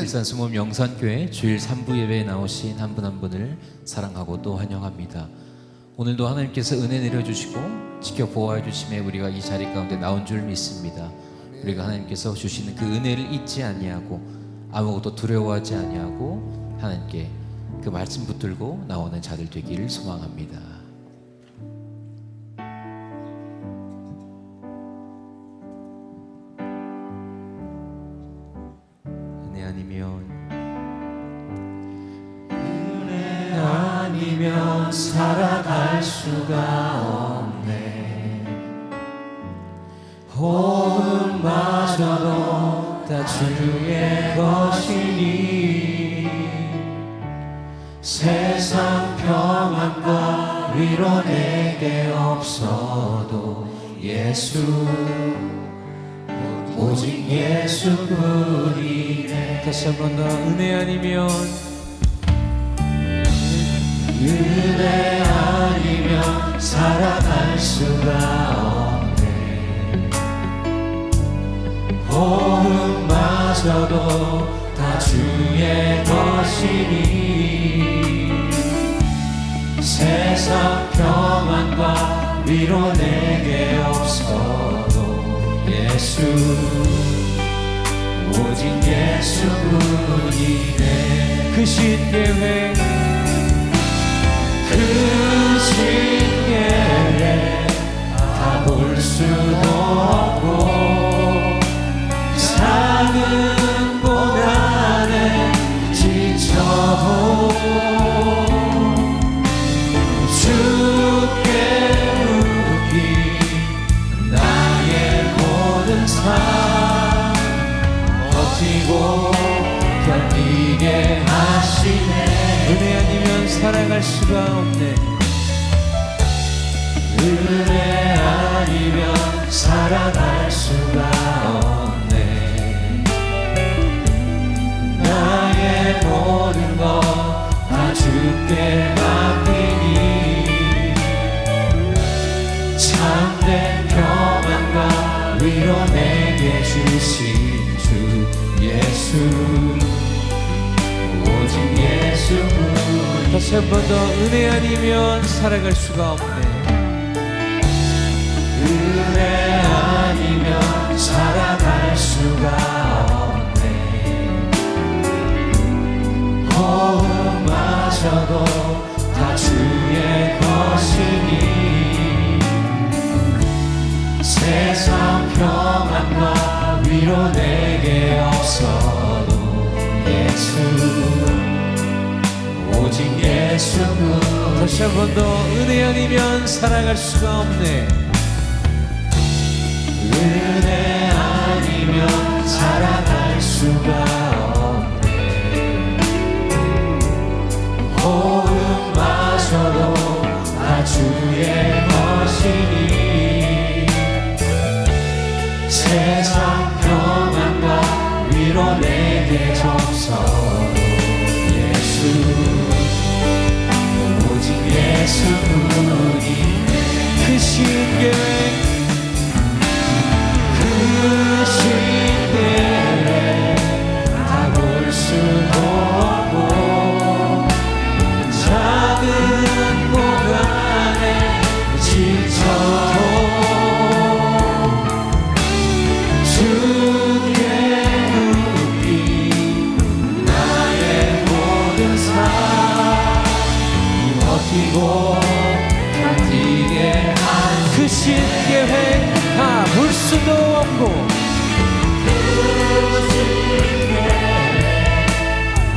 일산 수목 영산교회 주일 3부 예배에 나오신 한 분 한 분을 사랑하고 또 환영합니다. 오늘도 하나님께서 은혜 내려주시고 지켜 보호해 주심에 우리가 이 자리 가운데 나온 줄 믿습니다. 우리가 하나님께서 주시는 그 은혜를 잊지 아니하고 아무것도 두려워하지 아니하고 하나님께 그 말씀 붙들고 나오는 자들 되기를 소망합니다. 은혜 아니면 살아갈 수가 없네. 호흡마저도 다 주의 것이니 세상 평안과 위로 내게 없어도 예수 오직 예수뿐이네. 다시 한 번 더 은혜 아니면 살아갈 수가 없네. 호흡마저도 다 주의 것이니 세상 평안과 위로 내게 없어도 예수 오직 예수뿐이네. 그 신계획 다 볼 수도 없고 작은 고난에 지쳐도 주께 묻기 나의 모든 삶 버티고 견디게 하시네. 은혜 아니면 살아갈 수가 없네. 은혜 아니면 살아갈 수가 없네. 나의 모든 것 다 주께 맡기니 참된 평안과 위로 내게 주신 주 예수 오직 예수뿐. 다시 한 번 더 은혜 아니면 살아갈 수가 없네. 은혜 아니면 살아갈 수가 없네. 호흡마저도 다 주의 것이니 세상 평안과 위로 내게 없어도 예수 오직 예수뿐. 다시 한 번 더 은혜 아니면 살아갈 수가 없네. 은혜 아니면 살아갈 수가 없네. 호흡마저도 다 주의 것이니 세상 평안과 위로 내게 없어도 예수 오직 예수뿐이네. 그 신계획 다 볼 수도 없고 작은 고난에 지쳐도 주께 묻기 나의 모든 삶 버티고 견디게 한 그 신계획 다 볼 수도 없고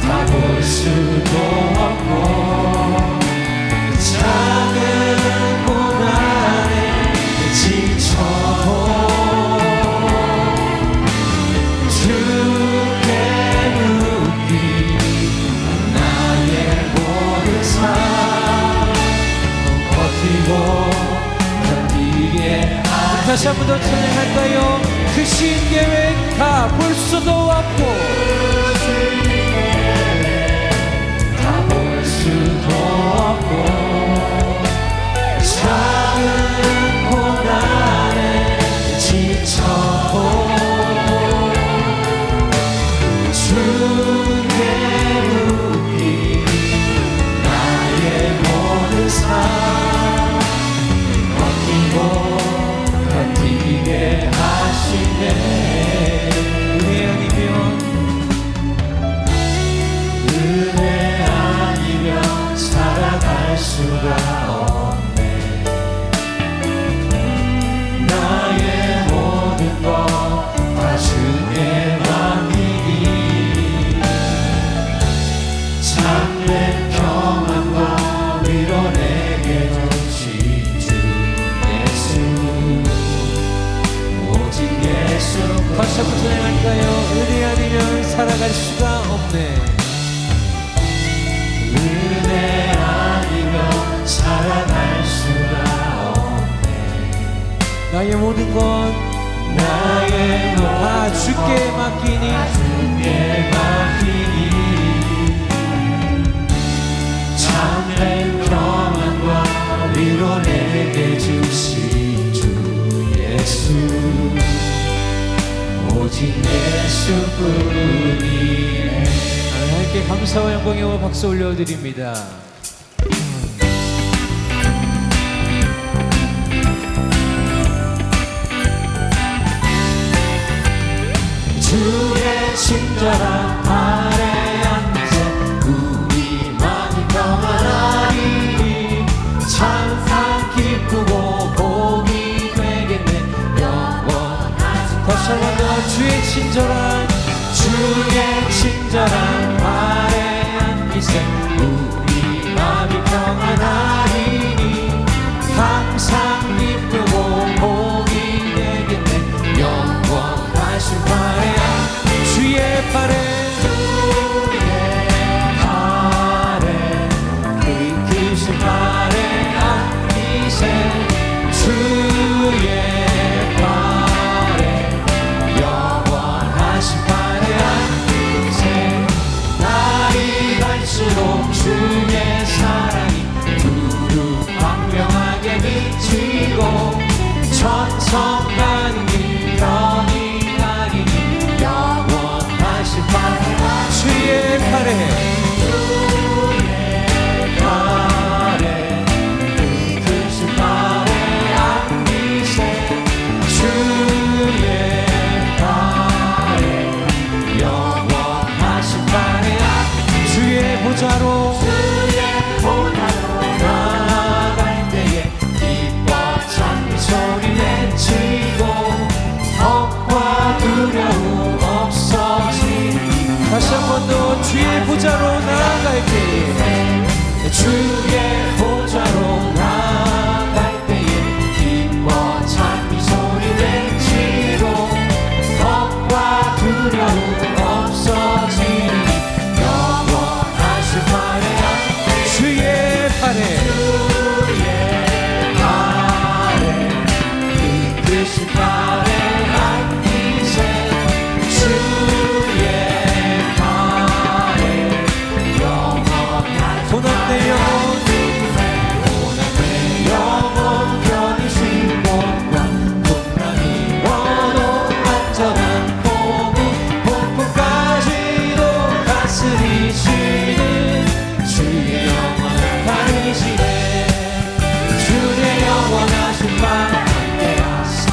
다 볼 수도 없고 작은 고난에 지쳐도 주께 묻기 나의 모든 삶 버티고 견디게. 다시 한 번 더 찬양할까요? 그 신계획 다 볼 수도 없고 다 볼 수도 없고 작은 고난에 지쳐도 주 다시 한번 찬양할까요? 은혜 아니면 살아갈 수가 없네. 은혜 아니면 살아갈 수가 없네. 나의 모든 것 나의 모든 다 주께 맡기니 주께 맡기니 참된 평안과 위로 내게 주신 주 예수 오직 예수뿐이네. 하나님께 감사와 영광의 박수 올려드립니다. 주의 친절한 발에 앉아 우리 마음이 평안하리니 항상 기쁘고 복이 되겠네. 영원한 다시 한번 더 주의 친절한 발에 앉기세 우리 마음이 평안하리니 항상 기쁘고 복이 되겠네. 영원하신 발에 주의 발에 크신 발에 앉기세 주의 발에 영원하신 발에 앉기세. 날이 갈수록 주의 사랑이 두루 광명하게 비치고 천성만이 변이 가리니 영원하신 발에 주의 발에 크신 발에 앉기세 주의 발에 영원하신 발에 주의 보좌로 나아갈 때에 기뻐 찬미 소리 내치고 겁과 두려움 없어지니 다시 한 번 더 주의 보좌로 나아갈 때에 주의 보좌로 나아갈 때에 기뻐 찬미 소리 내치고 겁과 두려움 없어지니 영원하신 발에 주의 발에 크신 발에 앉기세 주의 발에 영원한 고난의 영혼 내 영혼 견이신 곳과 풍랑이 원호 안전한 복음 폭풍까지도 다스리시는 주의 영원한 발이시네. 주의 영원하신 발 함께하사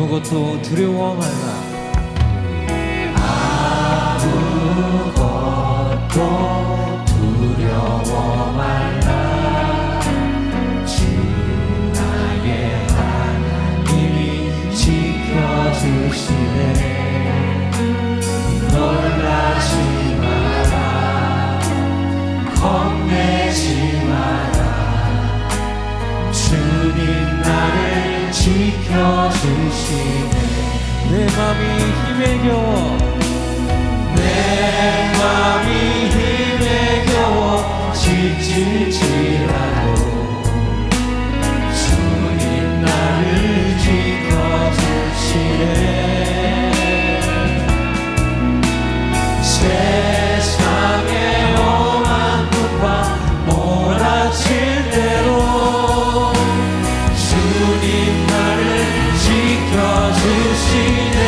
아무것도 두려워 말라. 아무것도 두려워 말라. 주 나의 하나님이 지켜주시네. 놀라지 마라. 겁내지 마라. 주님 나를 지켜주시네. 내 맘이 힘에 겨워, 내 맘이 힘에 겨워 지칠지라도 주님 나를 지켜주시네. 세상의 험한 풍파 몰아칠 대로 주님 나를 지켜주시네.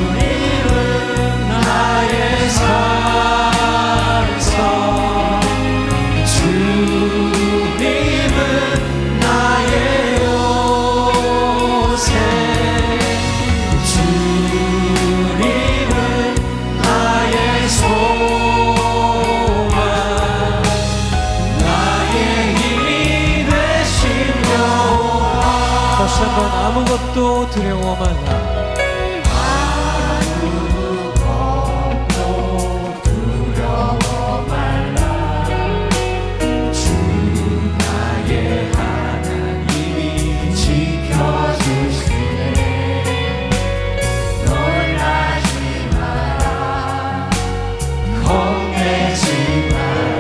주님은 나의 산성, 주님은 나의 요새, 주님은 나의 소망, 나의 힘이 되신 여호와. 다시 한번 아무것도 두려워 말라. 아무것도 두려워 말라. 주 나의 하나님이 지켜주시네. 놀라지 마라. 겁내지 마라.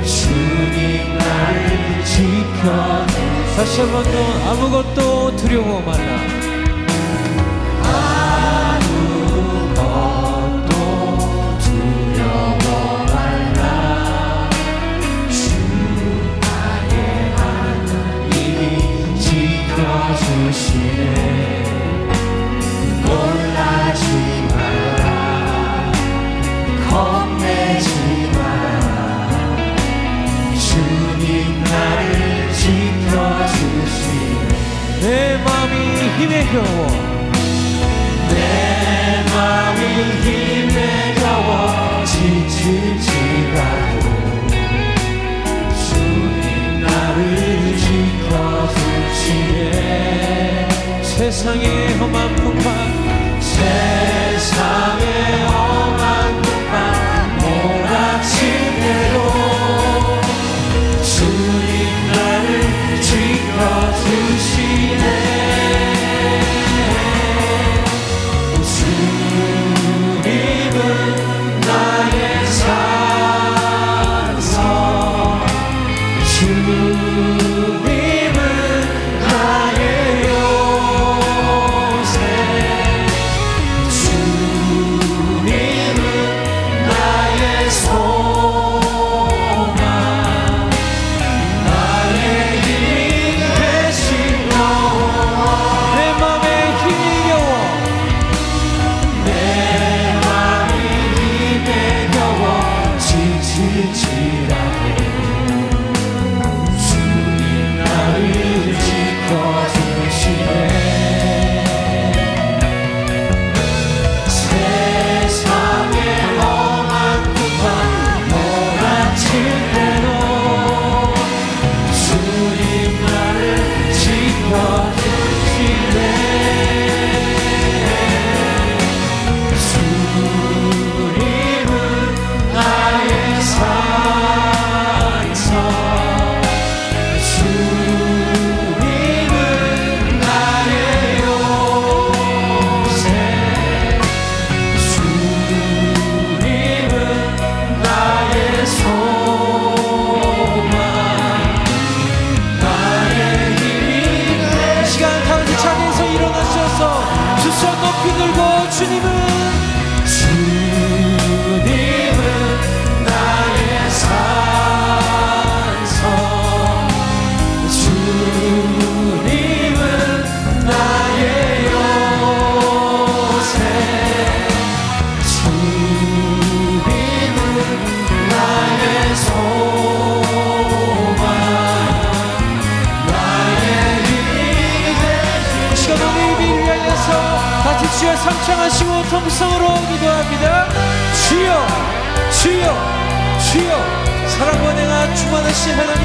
주님 나를 지켜주시네. 다시 한 번 더 아무것도 두려워 말라. 아무것도 두려워 말라. 주 나의 하나님이 지켜주시네. 놀라지 마라. 겁내지 마라. 주님 나를 지켜주시네. 내 맘이 힘에 겨워, 내 맘이 힘에 겨워 지칠지라도 주님 나를 지켜주시네. 세상의 험한 풍파, 세상의 험한 풍파 몰아칠 대로 주님 나를 지켜주시네. 주님은 나의 산성, 주님은 나의 요새, 주님은 같이 주여 삼창하시고 통성으로 기도합니다. 주여 주여 주여. 사랑과 내가 충만하신 하나님,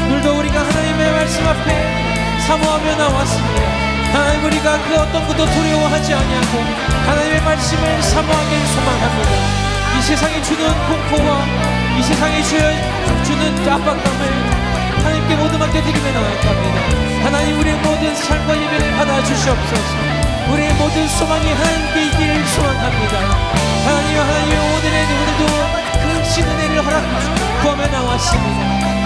오늘도 우리가 하나님의 말씀 앞에 사모하며 나왔습니다. 하나님, 우리가 그 어떤 것도 두려워하지 아니하고 하나님의 말씀을 사모하길 소망합니다. 이 세상이 주는 공포와 이 세상이 주는 압박감을 하나님께 모두 맡겨드리며 나아갑니다. 하나님, 우리의 모든 삶과 예배를 받아주시옵소서. 우리의 모든 소망이 하나님께 있기를 소망합니다. 하나님 오늘도 그 은혜를 구하며 나왔습니다.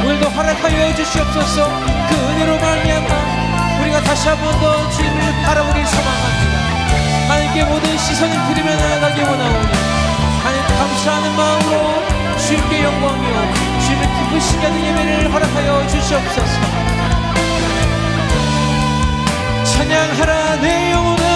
오늘도 허락하여 주시옵소서. 그 은혜로 말미암아 우리가 다시 한 번 더 주님을 바라보길 소망합니다. 하나님께 모든 시선을 드리며 나아가기 원하오니 하나님, 감사하는 마음으로 주님께 영광이요 주님의 기쁘시게 하는 예배를 허락하여 주시옵소서. 찬양하라 내 영혼아,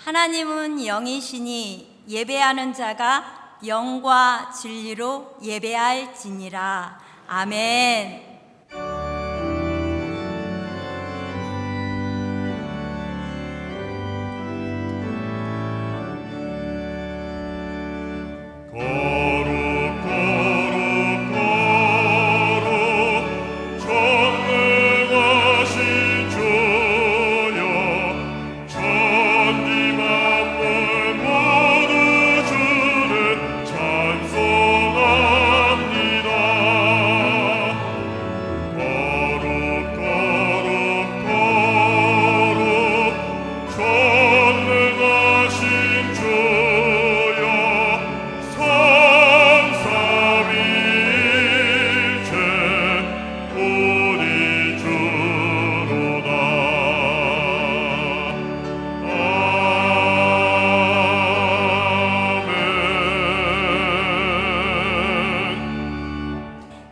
하나님은 영이시니 예배하는 자가 영과 진리로 예배할지니라. 아멘.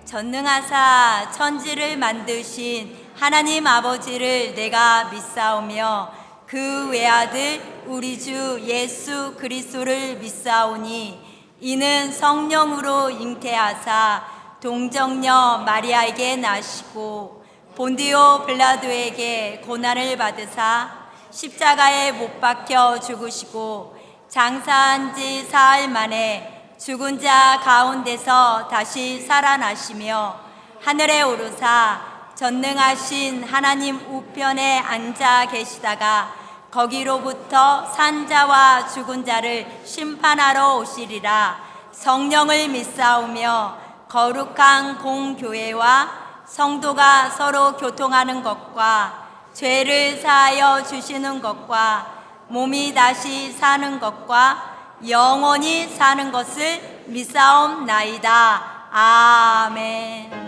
전능하사 천지를 만드신 하나님 아버지를 내가 믿사오며 그 외아들 우리 주 예수 그리스도를 믿사오니 이는 성령으로 잉태하사 동정녀 마리아에게 나시고 본디오 빌라도에게 고난을 받으사 십자가에 못 박혀 죽으시고 장사한 지 사흘 만에 죽은 자 가운데서 다시 살아나시며 하늘에 오르사 전능하신 하나님 우편에 앉아 계시다가 거기로부터 산자와 죽은 자를 심판하러 오시리라. 성령을 믿사오며 거룩한 공교회와 성도가 서로 교통하는 것과 죄를 사하여 주시는 것과 몸이 다시 사는 것과 영원히 사는 것을 믿사옵나이다. 아멘.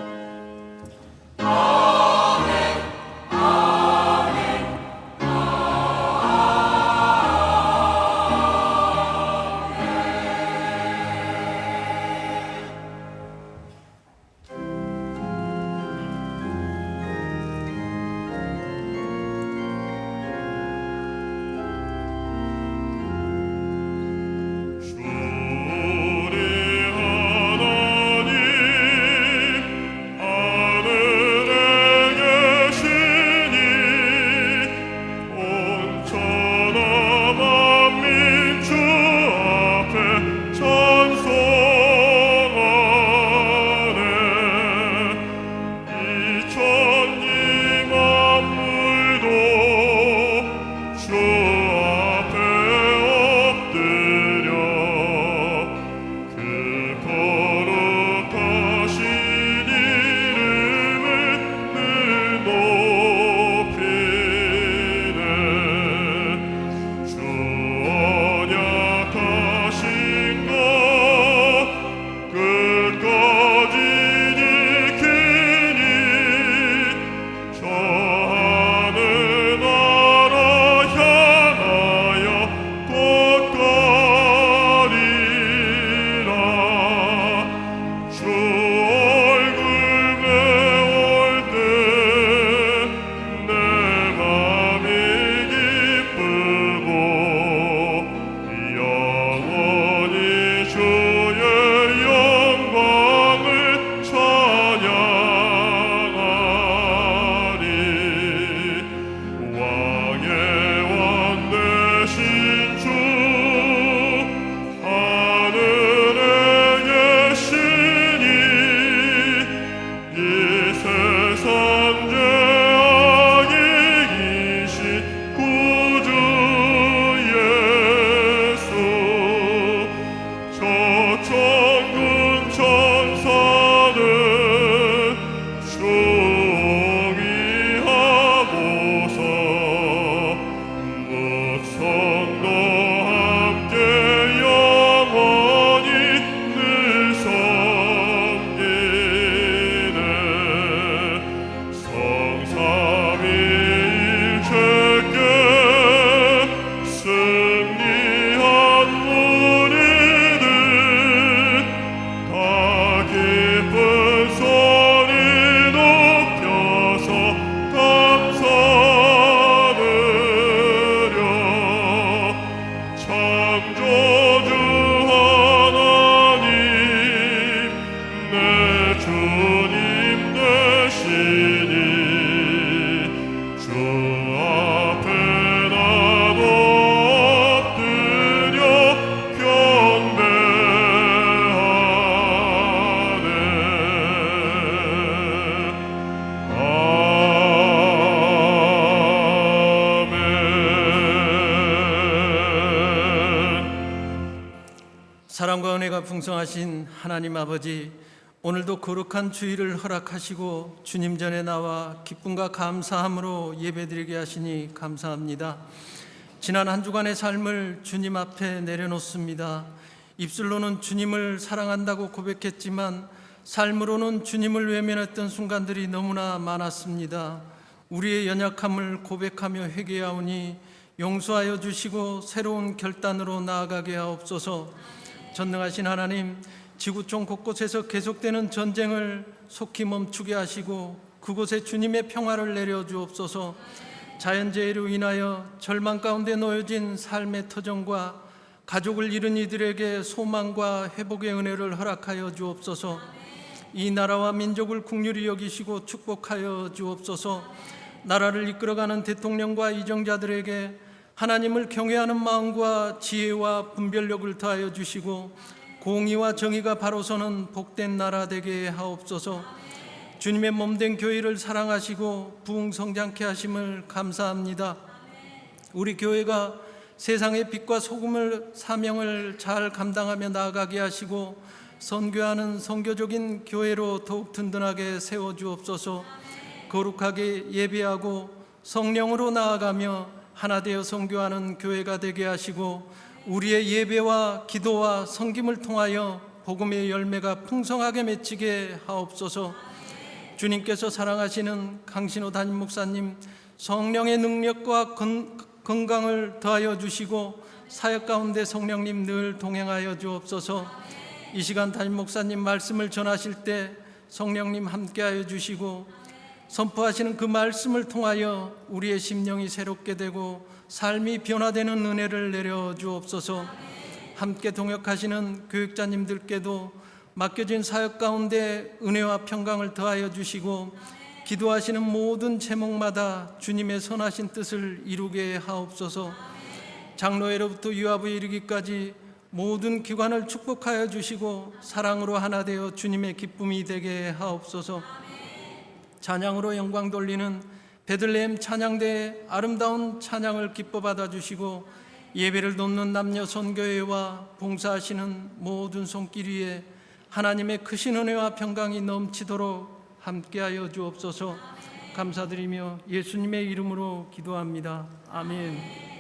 사랑과 은혜가 풍성하신 하나님 아버지, 오늘도 거룩한 주일을 허락하시고 주님 전에 나와 기쁨과 감사함으로 예배드리게 하시니 감사합니다. 지난 한 주간의 삶을 주님 앞에 내려놓습니다. 입술로는 주님을 사랑한다고 고백했지만 삶으로는 주님을 외면했던 순간들이 너무나 많았습니다. 우리의 연약함을 고백하며 회개하오니 용서하여 주시고 새로운 결단으로 나아가게 하옵소서. 전능하신 하나님, 지구촌 곳곳에서 계속되는 전쟁을 속히 멈추게 하시고 그곳에 주님의 평화를 내려주옵소서. 자연재해로 인하여 절망 가운데 놓여진 삶의 터전과 가족을 잃은 이들에게 소망과 회복의 은혜를 허락하여 주옵소서. 이 나라와 민족을 긍휼히 여기시고 축복하여 주옵소서. 나라를 이끌어가는 대통령과 이정자들에게 하나님을 경외하는 마음과 지혜와 분별력을 더하여 주시고 공의와 정의가 바로 서는 복된 나라 되게 하옵소서. 주님의 몸된 교회를 사랑하시고 부흥성장케 하심을 감사합니다. 우리 교회가 세상의 빛과 소금을 사명을 잘 감당하며 나아가게 하시고 선교하는 선교적인 교회로 더욱 든든하게 세워주옵소서. 거룩하게 예배하고 성령으로 나아가며 하나 되어 선교하는 교회가 되게 하시고 우리의 예배와 기도와 섬김을 통하여 복음의 열매가 풍성하게 맺히게 하옵소서. 주님께서 사랑하시는 강신호 담임 목사님 성령의 능력과 건강을 더하여 주시고 사역 가운데 성령님 늘 동행하여 주옵소서. 이 시간 담임 목사님 말씀을 전하실 때 성령님 함께하여 주시고 선포하시는 그 말씀을 통하여 우리의 심령이 새롭게 되고 삶이 변화되는 은혜를 내려 주옵소서. 함께 동역하시는 교육자님들께도 맡겨진 사역 가운데 은혜와 평강을 더하여 주시고 기도하시는 모든 제목마다 주님의 선하신 뜻을 이루게 하옵소서. 장로회로부터 유아부에 이르기까지 모든 기관을 축복하여 주시고 사랑으로 하나 되어 주님의 기쁨이 되게 하옵소서. 찬양으로 영광 돌리는 베들레헴 찬양대의 아름다운 찬양을 기뻐 받아 주시고 예배를 돕는 남녀 선교회와 봉사하시는 모든 손길 위에 하나님의 크신 은혜와 평강이 넘치도록 함께하여 주옵소서. 감사드리며 예수님의 이름으로 기도합니다. 아멘.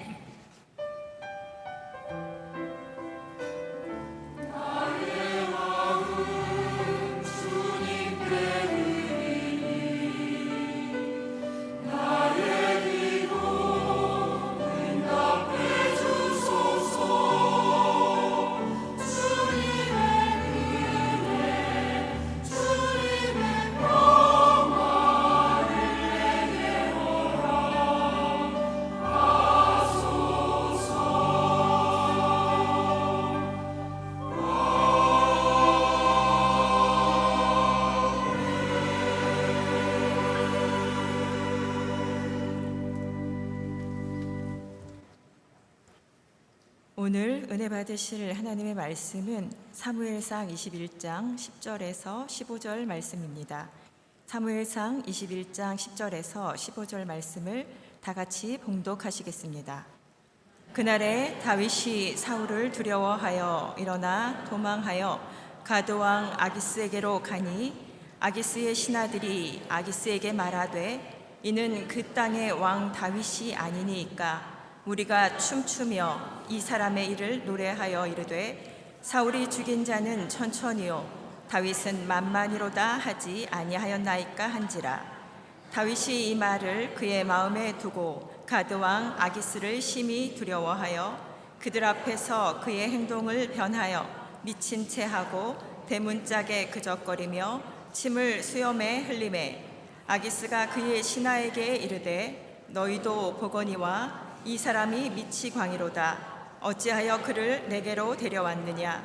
오늘 은혜 받으실 하나님의 말씀은 사무엘상 21장 10절에서 15절 말씀입니다. 사무엘상 21장 10절에서 15절 말씀을 다 같이 봉독하시겠습니다. 그날에 다윗이 사울을 두려워하여 일어나 도망하여 가드왕 아기스에게로 가니 아기스의 신하들이 아기스에게 말하되 이는 그 땅의 왕 다윗이 아니니이까 우리가 춤추며 이 사람의 일을 노래하여 이르되 사울이 죽인 자는 천천히요 다윗은 만만히로다 하지 아니하였나이까 한지라. 다윗이 이 말을 그의 마음에 두고 가드왕 아기스를 심히 두려워하여 그들 앞에서 그의 행동을 변하여 미친 채 하고 대문짝에 그적거리며 침을 수염에 흘리매 아기스가 그의 신하에게 이르되 너희도 보거니와 이 사람이 미치광이로다. 어찌하여 그를 내게로 데려왔느냐.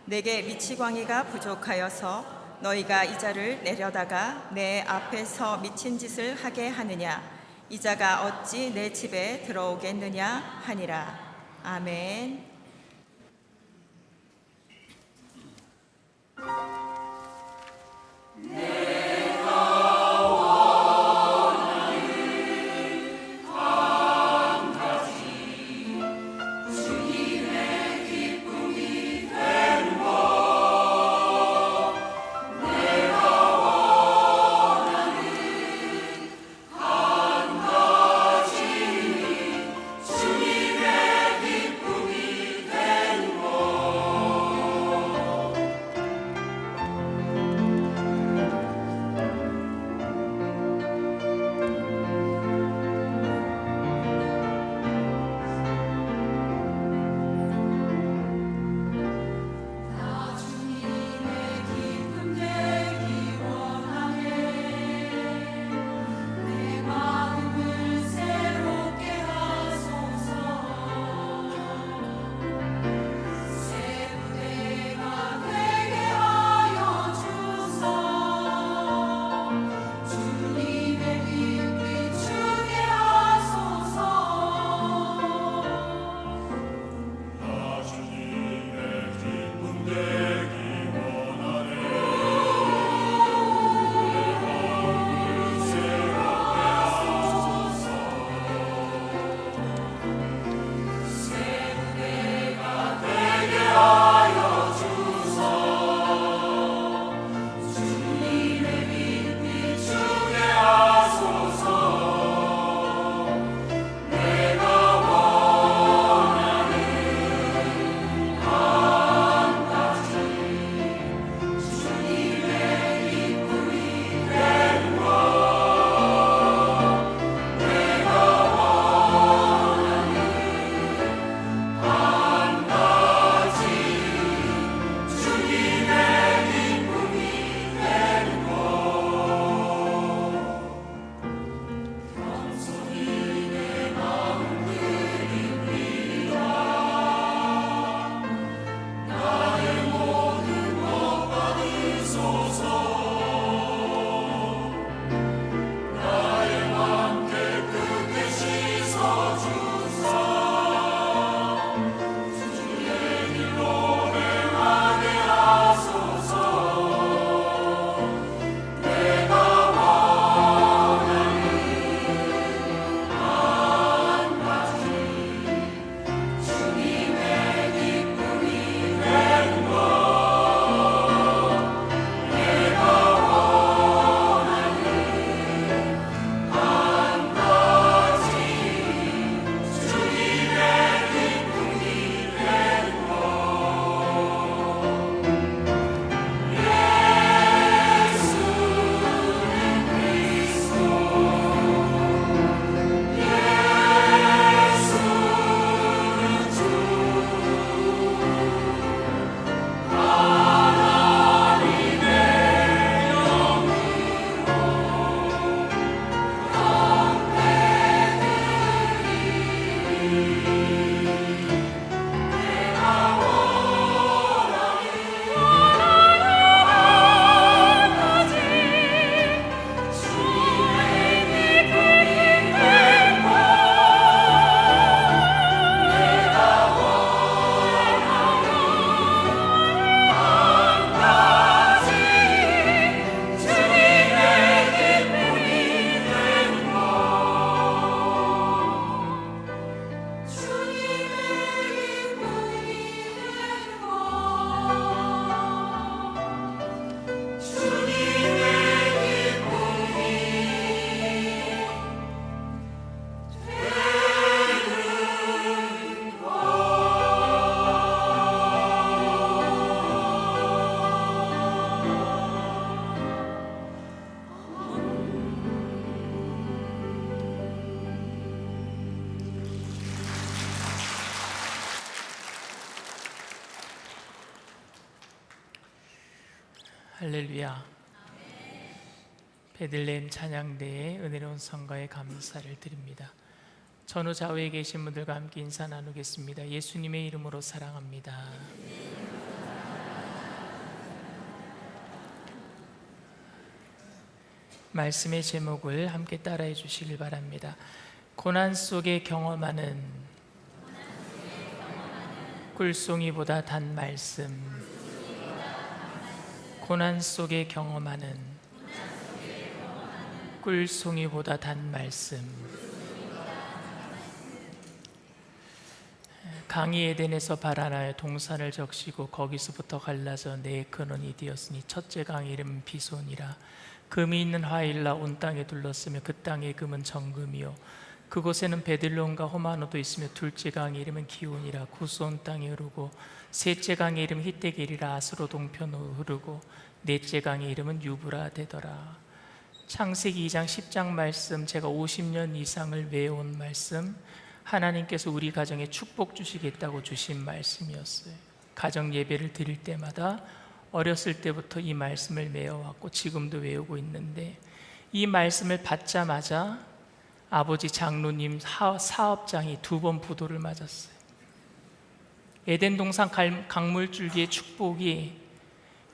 내게 미치광이가 부족하여서 너희가 이 자를 내려다가 내 앞에서 미친 짓을 하게 하느냐. 이 자가 어찌 내 집에 들어오겠느냐 하니라. 아멘. 할렐루야. 베들레헴 찬양대의 은혜로운 성가에 감사를 드립니다. 전후 좌우에 계신 분들과 함께 인사 나누겠습니다. 예수님의 이름으로 사랑합니다. 말씀의 제목을 함께 따라해 주시길 바랍니다. 고난 속에 경험하는 꿀송이보다 단 말씀. 고난 속에 경험하는 꿀송이보다 단 말씀. 강이 에덴에서 발아나여 동산을 적시고 거기서부터 갈라져 네 근원이 되었으니 첫째 강의 이름은 비손이라. 금이 있는 화일라 온 땅에 둘렀으며 그 땅의 금은 정금이요 그곳에는 베들론과 호마노도 있으며 둘째 강의 이름은 기온이라. 구스온 땅에 흐르고 셋째 강의 이름은 히데겔이라. 아스로 동편으로 흐르고 넷째 강의 이름은 유브라 되더라. 창세기 2장 10장 말씀, 제가 50년 이상을 외워온 말씀, 하나님께서 우리 가정에 축복 주시겠다고 주신 말씀이었어요. 가정 예배를 드릴 때마다 어렸을 때부터 이 말씀을 외워왔고 지금도 외우고 있는데, 이 말씀을 받자마자 아버지 장로님 사업장이 2번 부도를 맞았어요. 에덴 동산 강물줄기의 축복이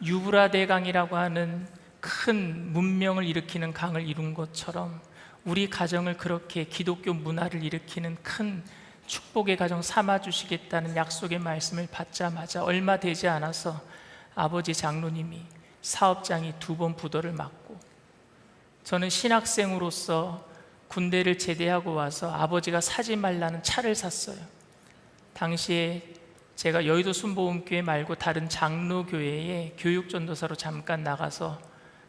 유브라 대강이라고 하는 큰 문명을 일으키는 강을 이룬 것처럼 우리 가정을 그렇게 기독교 문화를 일으키는 큰 축복의 가정 삼아주시겠다는 약속의 말씀을 받자마자 얼마 되지 않아서 아버지 장로님이 사업장이 2번 부도를 맞고, 저는 신학생으로서 군대를 제대하고 와서 아버지가 사지 말라는 차를 샀어요. 당시에 제가 여의도 순복음교회 말고 다른 장로교회에 교육전도사로 잠깐 나가서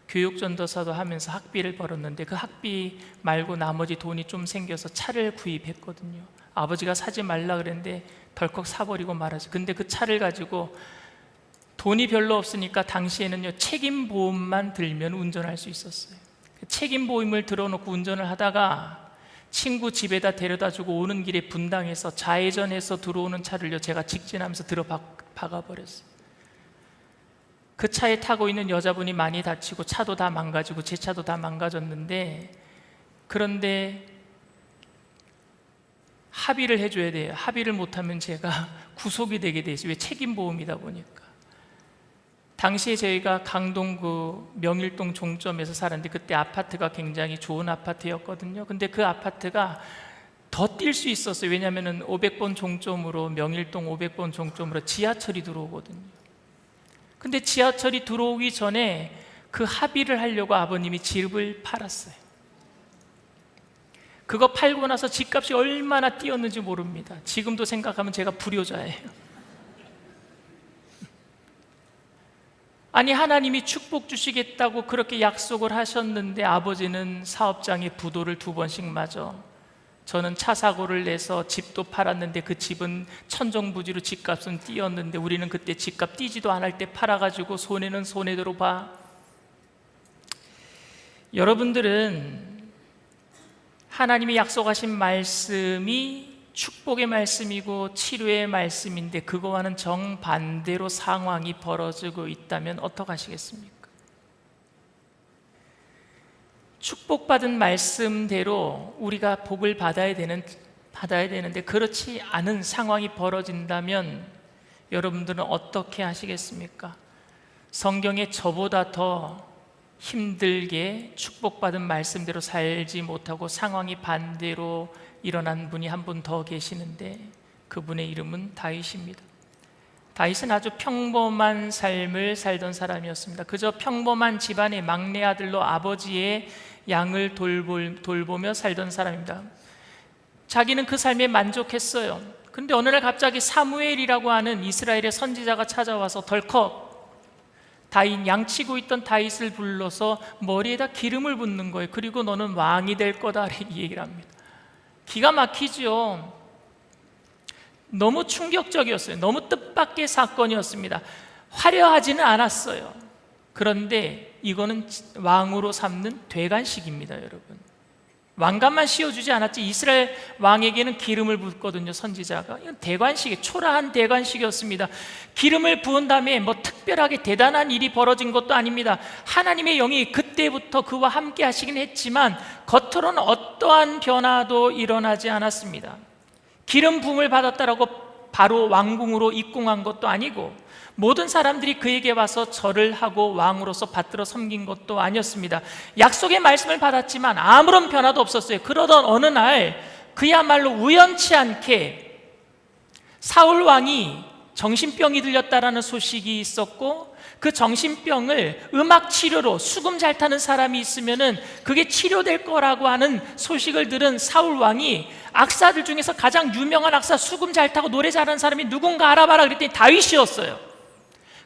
교육전도사도 하면서 학비를 벌었는데, 그 학비 말고 나머지 돈이 좀 생겨서 차를 구입했거든요. 아버지가 사지 말라 그랬는데 덜컥 사버리고 말았어요. 근데 그 차를 가지고 돈이 별로 없으니까 당시에는요, 책임보험만 들면 운전할 수 있었어요. 책임보험을 들어놓고 운전을 하다가 친구 집에다 데려다주고 오는 길에 분당에서 좌회전해서 들어오는 차를요, 제가 직진하면서 박아버렸어요. 그 차에 타고 있는 여자분이 많이 다치고 차도 다 망가지고 제 차도 다 망가졌는데, 그런데 합의를 해줘야 돼요. 합의를 못하면 제가 구속이 되게 돼 있어요. 왜? 책임보험이다 보니까. 당시에 저희가 강동구 명일동 종점에서 살았는데, 그때 아파트가 굉장히 좋은 아파트였거든요. 근데 그 아파트가 더 뛸 수 있었어요. 왜냐하면 500번 종점으로, 명일동 500번 종점으로 지하철이 들어오거든요. 근데 지하철이 들어오기 전에 그 합의를 하려고 아버님이 집을 팔았어요. 그거 팔고 나서 집값이 얼마나 뛰었는지 모릅니다. 지금도 생각하면 제가 불효자예요. 아니, 하나님이 축복 주시겠다고 그렇게 약속을 하셨는데 아버지는 사업장에 부도를 2번씩 맞아. 저는 차 사고를 내서 집도 팔았는데 그 집은 천정부지로 집값은 뛰었는데, 우리는 그때 집값 뛰지도 않을 때 팔아가지고 손해는 손해대로 봐. 여러분들은 하나님이 약속하신 말씀이 축복의 말씀이고 치료의 말씀인데, 그거와는 정반대로 상황이 벌어지고 있다면 어떡하시겠습니까? 축복받은 말씀대로 우리가 복을 받아야 되는데 그렇지 않은 상황이 벌어진다면 여러분들은 어떻게 하시겠습니까? 성경에 저보다 더 힘들게 축복받은 말씀대로 살지 못하고 상황이 반대로 일어난 분이 한 분 더 계시는데, 그분의 이름은 다윗입니다. 다윗은 아주 평범한 삶을 살던 사람이었습니다. 그저 평범한 집안의 막내 아들로 아버지의 양을 돌보며 살던 사람입니다. 자기는 그 삶에 만족했어요. 그런데 어느 날 갑자기 사무엘이라고 하는 이스라엘의 선지자가 찾아와서 덜컥 다윗, 양치고 있던 다윗을 불러서 머리에다 기름을 붓는 거예요. 그리고 너는 왕이 될 거다, 이 얘기를 합니다. 기가 막히죠. 너무 충격적이었어요. 너무 뜻밖의 사건이었습니다. 화려하지는 않았어요. 그런데 이거는 왕으로 삼는 되간식입니다, 여러분. 왕관만 씌워주지 않았지 이스라엘 왕에게는 기름을 붓거든요. 선지자가. 이건 대관식, 초라한 대관식이었습니다. 기름을 부은 다음에 뭐 특별하게 대단한 일이 벌어진 것도 아닙니다. 하나님의 영이 그때부터 그와 함께 하시긴 했지만 겉으로는 어떠한 변화도 일어나지 않았습니다. 기름 부음을 받았다라고 바로 왕궁으로 입궁한 것도 아니고 모든 사람들이 그에게 와서 절을 하고 왕으로서 받들어 섬긴 것도 아니었습니다. 약속의 말씀을 받았지만 아무런 변화도 없었어요. 그러던 어느 날 그야말로 우연치 않게 사울 왕이 정신병이 들렸다라는 소식이 있었고 그 정신병을 음악 치료로 수금 잘 타는 사람이 있으면은 그게 치료될 거라고 하는 소식을 들은 사울 왕이 악사들 중에서 가장 유명한 악사, 수금 잘 타고 노래 잘하는 사람이 누군가 알아봐라 그랬더니 다윗이었어요.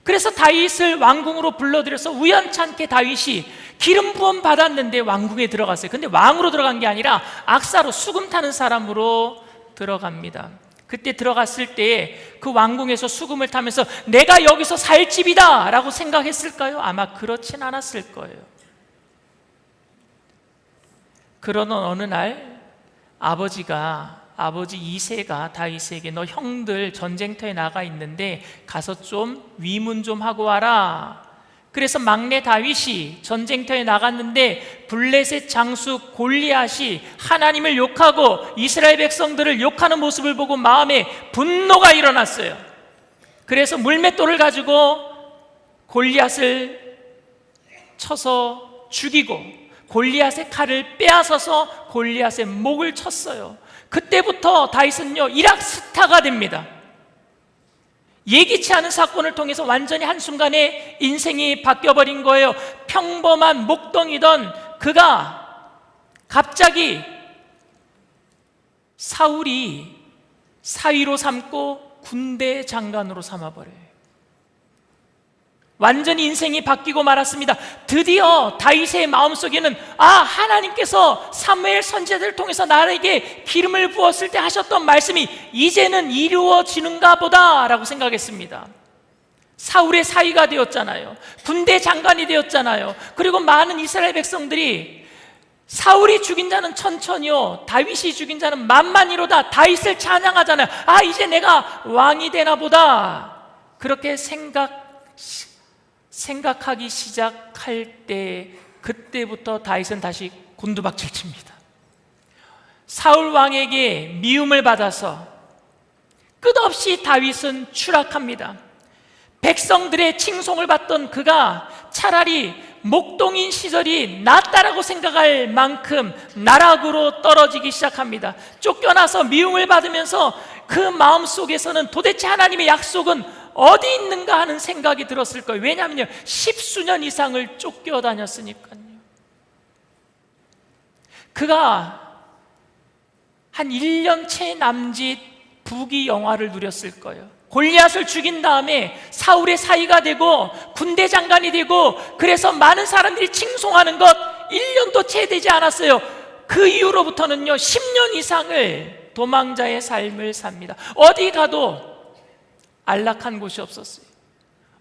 그래서 다윗을 왕궁으로 불러들여서 우연찮게 다윗이 기름 부음 받았는데 왕궁에 들어갔어요. 근데 왕으로 들어간 게 아니라 악사로 수금 타는 사람으로 들어갑니다. 그때 들어갔을 때 그 왕궁에서 수금을 타면서 내가 여기서 살 집이다 라고 생각했을까요? 아마 그렇진 않았을 거예요. 그러던 어느 날 아버지 이새가 다윗에게 너 형들 전쟁터에 나가 있는데 가서 좀 위문 좀 하고 와라. 그래서 막내 다윗이 전쟁터에 나갔는데 블레셋 장수 골리앗이 하나님을 욕하고 이스라엘 백성들을 욕하는 모습을 보고 마음에 분노가 일어났어요. 그래서 물맷돌을 가지고 골리앗을 쳐서 죽이고 골리앗의 칼을 빼앗아서 골리앗의 목을 쳤어요. 그때부터 다윗은요 이락스타가 됩니다. 예기치 않은 사건을 통해서 완전히 한순간에 인생이 바뀌어버린 거예요. 평범한 목동이던 그가 갑자기 사울이 사위로 삼고 군대 장관으로 삼아버려요. 완전히 인생이 바뀌고 말았습니다. 드디어 다윗의 마음속에는 하나님께서 사무엘 선지자들을 통해서 나에게 기름을 부었을 때 하셨던 말씀이 이제는 이루어지는가 보다 라고 생각했습니다. 사울의 사위가 되었잖아요. 군대 장관이 되었잖아요. 그리고 많은 이스라엘 백성들이 사울이 죽인 자는 천천히요 다윗이 죽인 자는 만만이로다 다윗을 찬양하잖아요. 이제 내가 왕이 되나 보다 그렇게 생각하기 시작할 때 그때부터 다윗은 다시 곤두박질 칩니다. 사울 왕에게 미움을 받아서 끝없이 다윗은 추락합니다. 백성들의 칭송을 받던 그가 차라리 목동인 시절이 낫다라고 생각할 만큼 나락으로 떨어지기 시작합니다. 쫓겨나서 미움을 받으면서 그 마음속에서는 도대체 하나님의 약속은 어디 있는가 하는 생각이 들었을 거예요. 왜냐하면요 10수년 이상을 쫓겨다녔으니까요. 그가 한 1년 채 남짓 부귀 영화를 누렸을 거예요. 골리앗을 죽인 다음에 사울의 사위가 되고 군대 장관이 되고 그래서 많은 사람들이 칭송하는 것 1년도 채 되지 않았어요. 그 이후로부터는요 10년 이상을 도망자의 삶을 삽니다. 어디 가도 안락한 곳이 없었어요.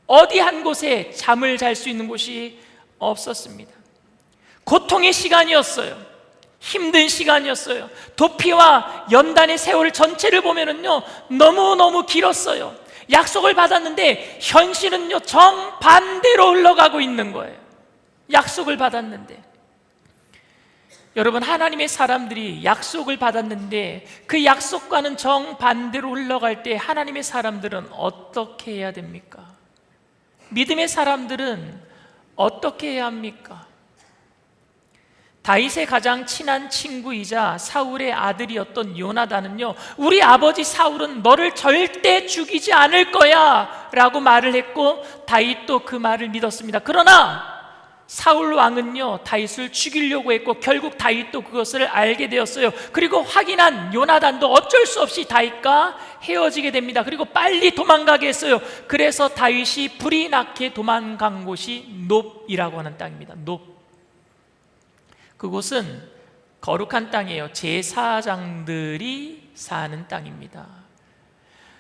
어디 한 곳에 잠을 잘 수 있는 곳이 없었습니다. 고통의 시간이었어요. 힘든 시간이었어요. 도피와 연단의 세월 전체를 보면은요 너무너무 길었어요. 약속을 받았는데 현실은요 정반대로 흘러가고 있는 거예요. 약속을 받았는데 여러분 하나님의 사람들이 약속을 받았는데 그 약속과는 정반대로 흘러갈 때 하나님의 사람들은 어떻게 해야 됩니까? 믿음의 사람들은 어떻게 해야 합니까? 다윗의 가장 친한 친구이자 사울의 아들이었던 요나단은요 우리 아버지 사울은 너를 절대 죽이지 않을 거야 라고 말을 했고 다윗도 그 말을 믿었습니다. 그러나 사울 왕은요 다윗을 죽이려고 했고 결국 다윗도 그것을 알게 되었어요. 그리고 확인한 요나단도 어쩔 수 없이 다윗과 헤어지게 됩니다. 그리고 빨리 도망가게 했어요. 그래서 다윗이 불이 나게 도망간 곳이 놉이라고 하는 땅입니다. 놉. 그곳은 거룩한 땅이에요. 제사장들이 사는 땅입니다.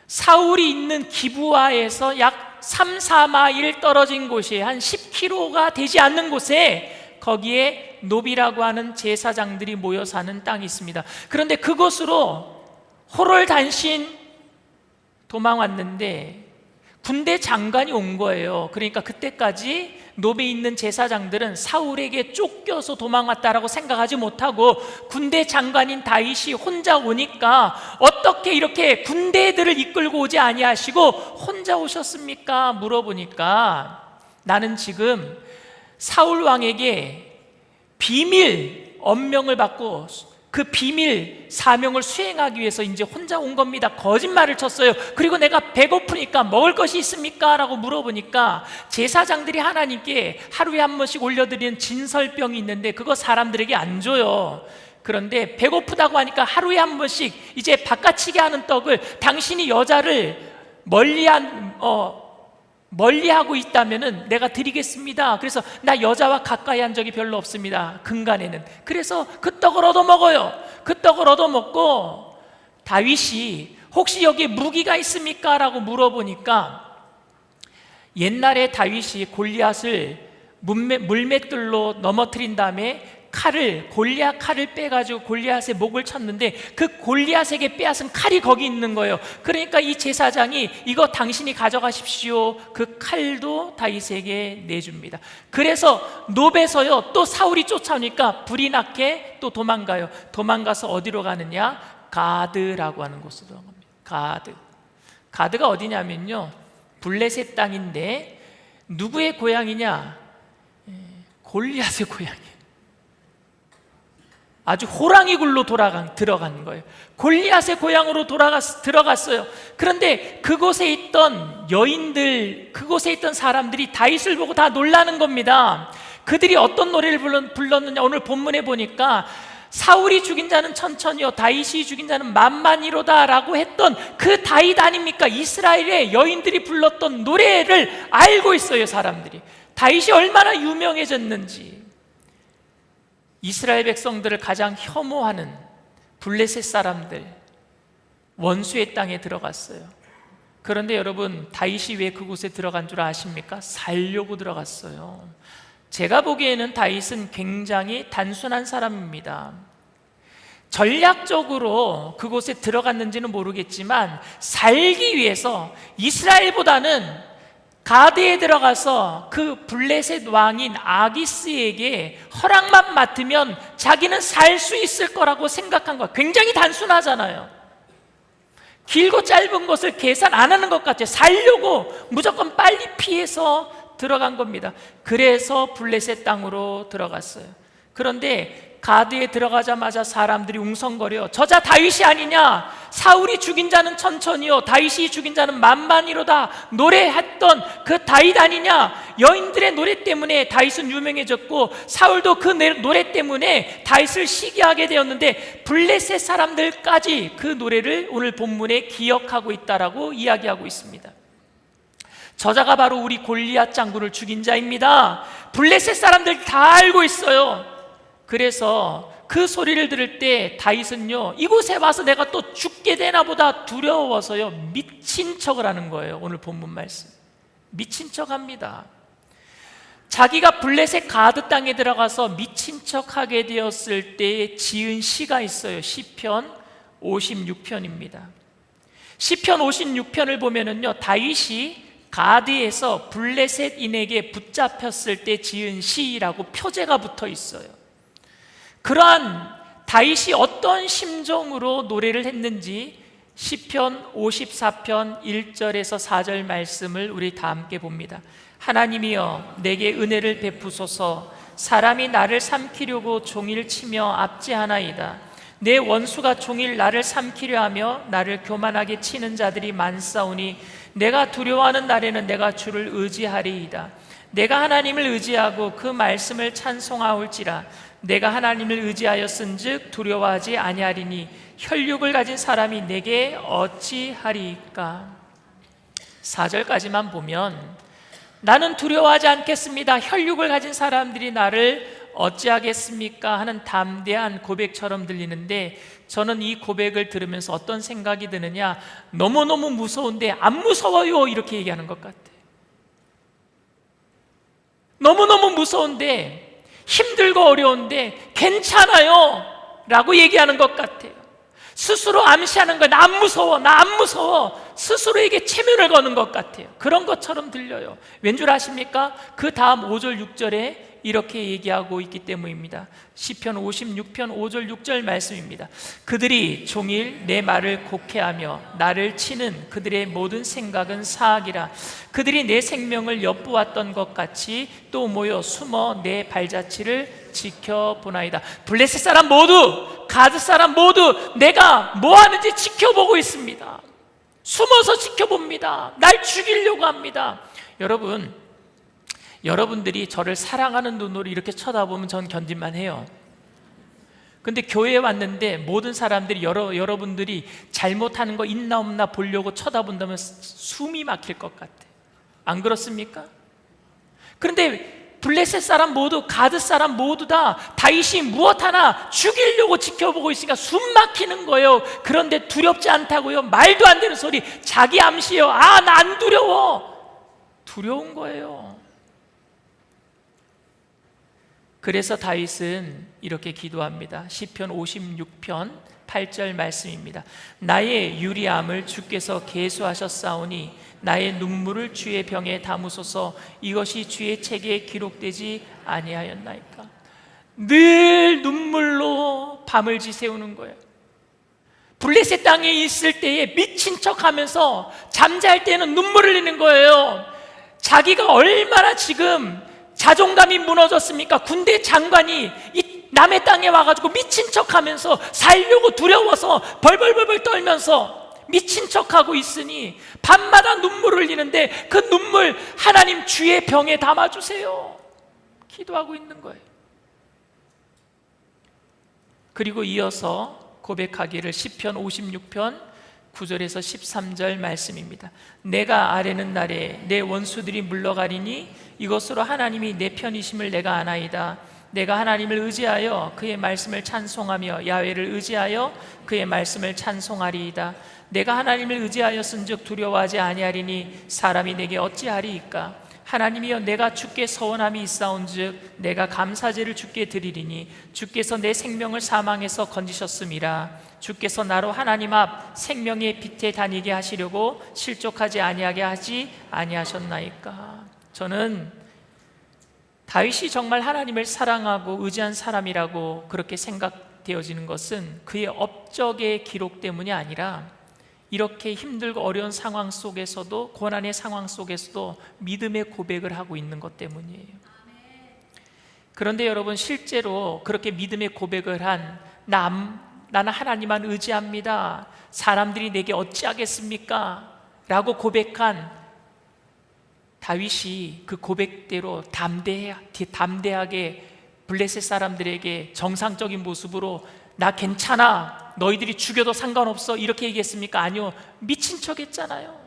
사울이 있는 기브아에서 약 3-4마일 떨어진 곳에 한 10km가 되지 않는 곳에 거기에 노비라고 하는 제사장들이 모여 사는 땅이 있습니다. 그런데 그곳으로 호롤단신 도망왔는데 군대 장관이 온 거예요. 그러니까 그때까지 노비에 있는 제사장들은 사울에게 쫓겨서 도망왔다라고 생각하지 못하고 군대 장관인 다윗이 혼자 오니까 어떻게 이렇게 군대들을 이끌고 오지 아니하시고 혼자 오셨습니까? 물어보니까 나는 지금 사울 왕에게 비밀 엄명을 받고 그 비밀 사명을 수행하기 위해서 이제 혼자 온 겁니다. 거짓말을 쳤어요. 그리고 내가 배고프니까 먹을 것이 있습니까? 라고 물어보니까 제사장들이 하나님께 하루에 한 번씩 올려드리는 진설병이 있는데 그거 사람들에게 안 줘요. 그런데 배고프다고 하니까 하루에 한 번씩 이제 바깥치게 하는 떡을 당신이 여자를 멀리하고 있다면은 내가 드리겠습니다. 그래서 나 여자와 가까이 한 적이 별로 없습니다. 근간에는. 그래서 그 떡을 얻어먹어요. 그 떡을 얻어먹고 다윗이 혹시 여기에 무기가 있습니까? 라고 물어보니까 옛날에 다윗이 골리앗을 물맷돌로 넘어뜨린 다음에 골리앗 칼을 빼가지고 골리앗의 목을 쳤는데 그 골리앗에게 빼앗은 칼이 거기 있는 거예요. 그러니까 이 제사장이 이거 당신이 가져가십시오. 그 칼도 다윗에게 내줍니다. 그래서 노베서요 또 사울이 쫓아오니까 불이 나게 또 도망가요. 도망가서 어디로 가느냐? 가드라고 하는 곳으로 갑니다. 가드가 어디냐면요 블레셋 땅인데 누구의 고향이냐? 골리앗의 고향이에요. 아주 호랑이 굴로 들어간 거예요. 골리앗의 고향으로 들어갔어요. 그런데 그곳에 있던 여인들, 그곳에 있던 사람들이 다윗을 보고 다 놀라는 겁니다. 그들이 어떤 노래를 불렀느냐? 오늘 본문에 보니까 사울이 죽인 자는 천천히요 다윗이 죽인 자는 만만이로다 라고 했던 그 다윗 아닙니까? 이스라엘의 여인들이 불렀던 노래를 알고 있어요. 사람들이 다윗이 얼마나 유명해졌는지. 이스라엘 백성들을 가장 혐오하는 블레셋 사람들 원수의 땅에 들어갔어요. 그런데 여러분 다윗이 왜 그곳에 들어간 줄 아십니까? 살려고 들어갔어요. 제가 보기에는 다윗은 굉장히 단순한 사람입니다. 전략적으로 그곳에 들어갔는지는 모르겠지만 살기 위해서 이스라엘보다는 가드에 들어가서 그 블레셋 왕인 아기스에게 허락만 맡으면 자기는 살 수 있을 거라고 생각한 거야. 굉장히 단순하잖아요. 길고 짧은 것을 계산 안 하는 것 같아요. 살려고 무조건 빨리 피해서 들어간 겁니다. 그래서 블레셋 땅으로 들어갔어요. 그런데 가드에 들어가자마자 사람들이 웅성거려 저자 다윗이 아니냐? 사울이 죽인 자는 천천히요 다윗이 죽인 자는 만만이로다 노래했던 그 다윗 아니냐? 여인들의 노래 때문에 다윗은 유명해졌고 사울도 그 노래 때문에 다윗을 시기하게 되었는데 블레셋 사람들까지 그 노래를 오늘 본문에 기억하고 있다라고 이야기하고 있습니다. 저자가 바로 우리 골리앗 장군을 죽인 자입니다. 블레셋 사람들 다 알고 있어요. 그래서 그 소리를 들을 때 다윗은요 이곳에 와서 내가 또 죽게 되나 보다 두려워서요 미친 척을 하는 거예요. 오늘 본문 말씀 미친 척합니다. 자기가 블레셋 가드 땅에 들어가서 미친 척하게 되었을 때 지은 시가 있어요. 시편 56편입니다. 시편 56편을 보면은요 다윗이 가드에서 블레셋인에게 붙잡혔을 때 지은 시라고 표제가 붙어 있어요. 그러한 다윗이 어떤 심정으로 노래를 했는지 시편 54편 1절에서 4절 말씀을 우리 다 함께 봅니다. 하나님이여 내게 은혜를 베푸소서. 사람이 나를 삼키려고 종일 치며 압제하나이다. 내 원수가 종일 나를 삼키려 하며 나를 교만하게 치는 자들이 많사오니 내가 두려워하는 날에는 내가 주를 의지하리이다. 내가 하나님을 의지하고 그 말씀을 찬송하올지라. 내가 하나님을 의지하였은즉 두려워하지 아니하리니 혈육을 가진 사람이 내게 어찌하리까? 4절까지만 보면 나는 두려워하지 않겠습니다. 혈육을 가진 사람들이 나를 어찌하겠습니까? 하는 담대한 고백처럼 들리는데 저는 이 고백을 들으면서 어떤 생각이 드느냐? 너무너무 무서운데 안 무서워요 이렇게 얘기하는 것 같아요. 너무너무 무서운데 힘들고 어려운데 괜찮아요 라고 얘기하는 것 같아요. 스스로 암시하는 거예요. 나 안 무서워, 나 안 무서워. 스스로에게 체면을 거는 것 같아요. 그런 것처럼 들려요. 왠 줄 아십니까? 그 다음 5절 6절에 이렇게 얘기하고 있기 때문입니다. 시편 56편 5절 6절 말씀입니다. 그들이 종일 내 말을 곡해하며 나를 치는 그들의 모든 생각은 사악이라. 그들이 내 생명을 엿보았던 것 같이 또 모여 숨어 내 발자취를 지켜보나이다. 블레셋 사람 모두, 가드 사람 모두 내가 뭐 하는지 지켜보고 있습니다. 숨어서 지켜봅니다. 날 죽이려고 합니다. 여러분들이 저를 사랑하는 눈으로 이렇게 쳐다보면 전 견딜만 해요. 근데 교회에 왔는데 모든 사람들이 여러분들이 잘못하는 거 있나 없나 보려고 쳐다본다면 숨이 막힐 것 같아요. 안 그렇습니까? 그런데 블레셋 사람 모두, 가드 사람 모두 다 다윗이 무엇 하나 죽이려고 지켜보고 있으니까 숨 막히는 거예요. 그런데 두렵지 않다고요? 말도 안 되는 소리. 자기 암시예요. 아, 나 안 두려워. 두려운 거예요. 그래서 다윗은 이렇게 기도합니다. 시편 56편 8절 말씀입니다. 나의 유리함을 주께서 계수하셨사오니 나의 눈물을 주의 병에 담으소서. 이것이 주의 책에 기록되지 아니하였나이까. 늘 눈물로 밤을 지새우는 거예요. 블레셋 땅에 있을 때에 미친 척하면서 잠잘 때는 눈물을 흘리는 거예요. 자기가 얼마나 지금 자존감이 무너졌습니까? 군대 장관이 이 남의 땅에 와가지고 미친 척하면서 살려고 두려워서 벌벌벌벌 떨면서 미친 척하고 있으니 밤마다 눈물을 흘리는데 그 눈물 하나님 주의 병에 담아주세요. 기도하고 있는 거예요. 그리고 이어서 고백하기를 시편 56편 9절에서 13절 말씀입니다. 내가 아뢰는 날에 내 원수들이 물러가리니 이것으로 하나님이 내 편이심을 내가 아나이다. 내가 하나님을 의지하여 그의 말씀을 찬송하며 야훼를 의지하여 그의 말씀을 찬송하리이다. 내가 하나님을 의지하였은즉 두려워하지 아니하리니 사람이 내게 어찌하리이까. 하나님이여 내가 주께 서원함이 있사온즉 내가 감사제를 주께 드리리니 주께서 내 생명을 사망에서 건지셨음이라. 주께서 나로 하나님 앞 생명의 빛에 다니게 하시려고 실족하지 아니하게 하지 아니하셨나이까. 저는 다윗이 정말 하나님을 사랑하고 의지한 사람이라고 그렇게 생각되어지는 것은 그의 업적의 기록 때문이 아니라 이렇게 힘들고 어려운 상황 속에서도, 고난의 상황 속에서도 믿음의 고백을 하고 있는 것 때문이에요. 그런데 여러분, 실제로 그렇게 믿음의 고백을 한 나는 하나님만 의지합니다, 사람들이 내게 어찌하겠습니까? 라고 고백한 다윗이 그 고백대로 담대하게 블레셋 사람들에게 정상적인 모습으로 나 괜찮아, 너희들이 죽여도 상관없어 이렇게 얘기했습니까? 아니요, 미친 척 했잖아요.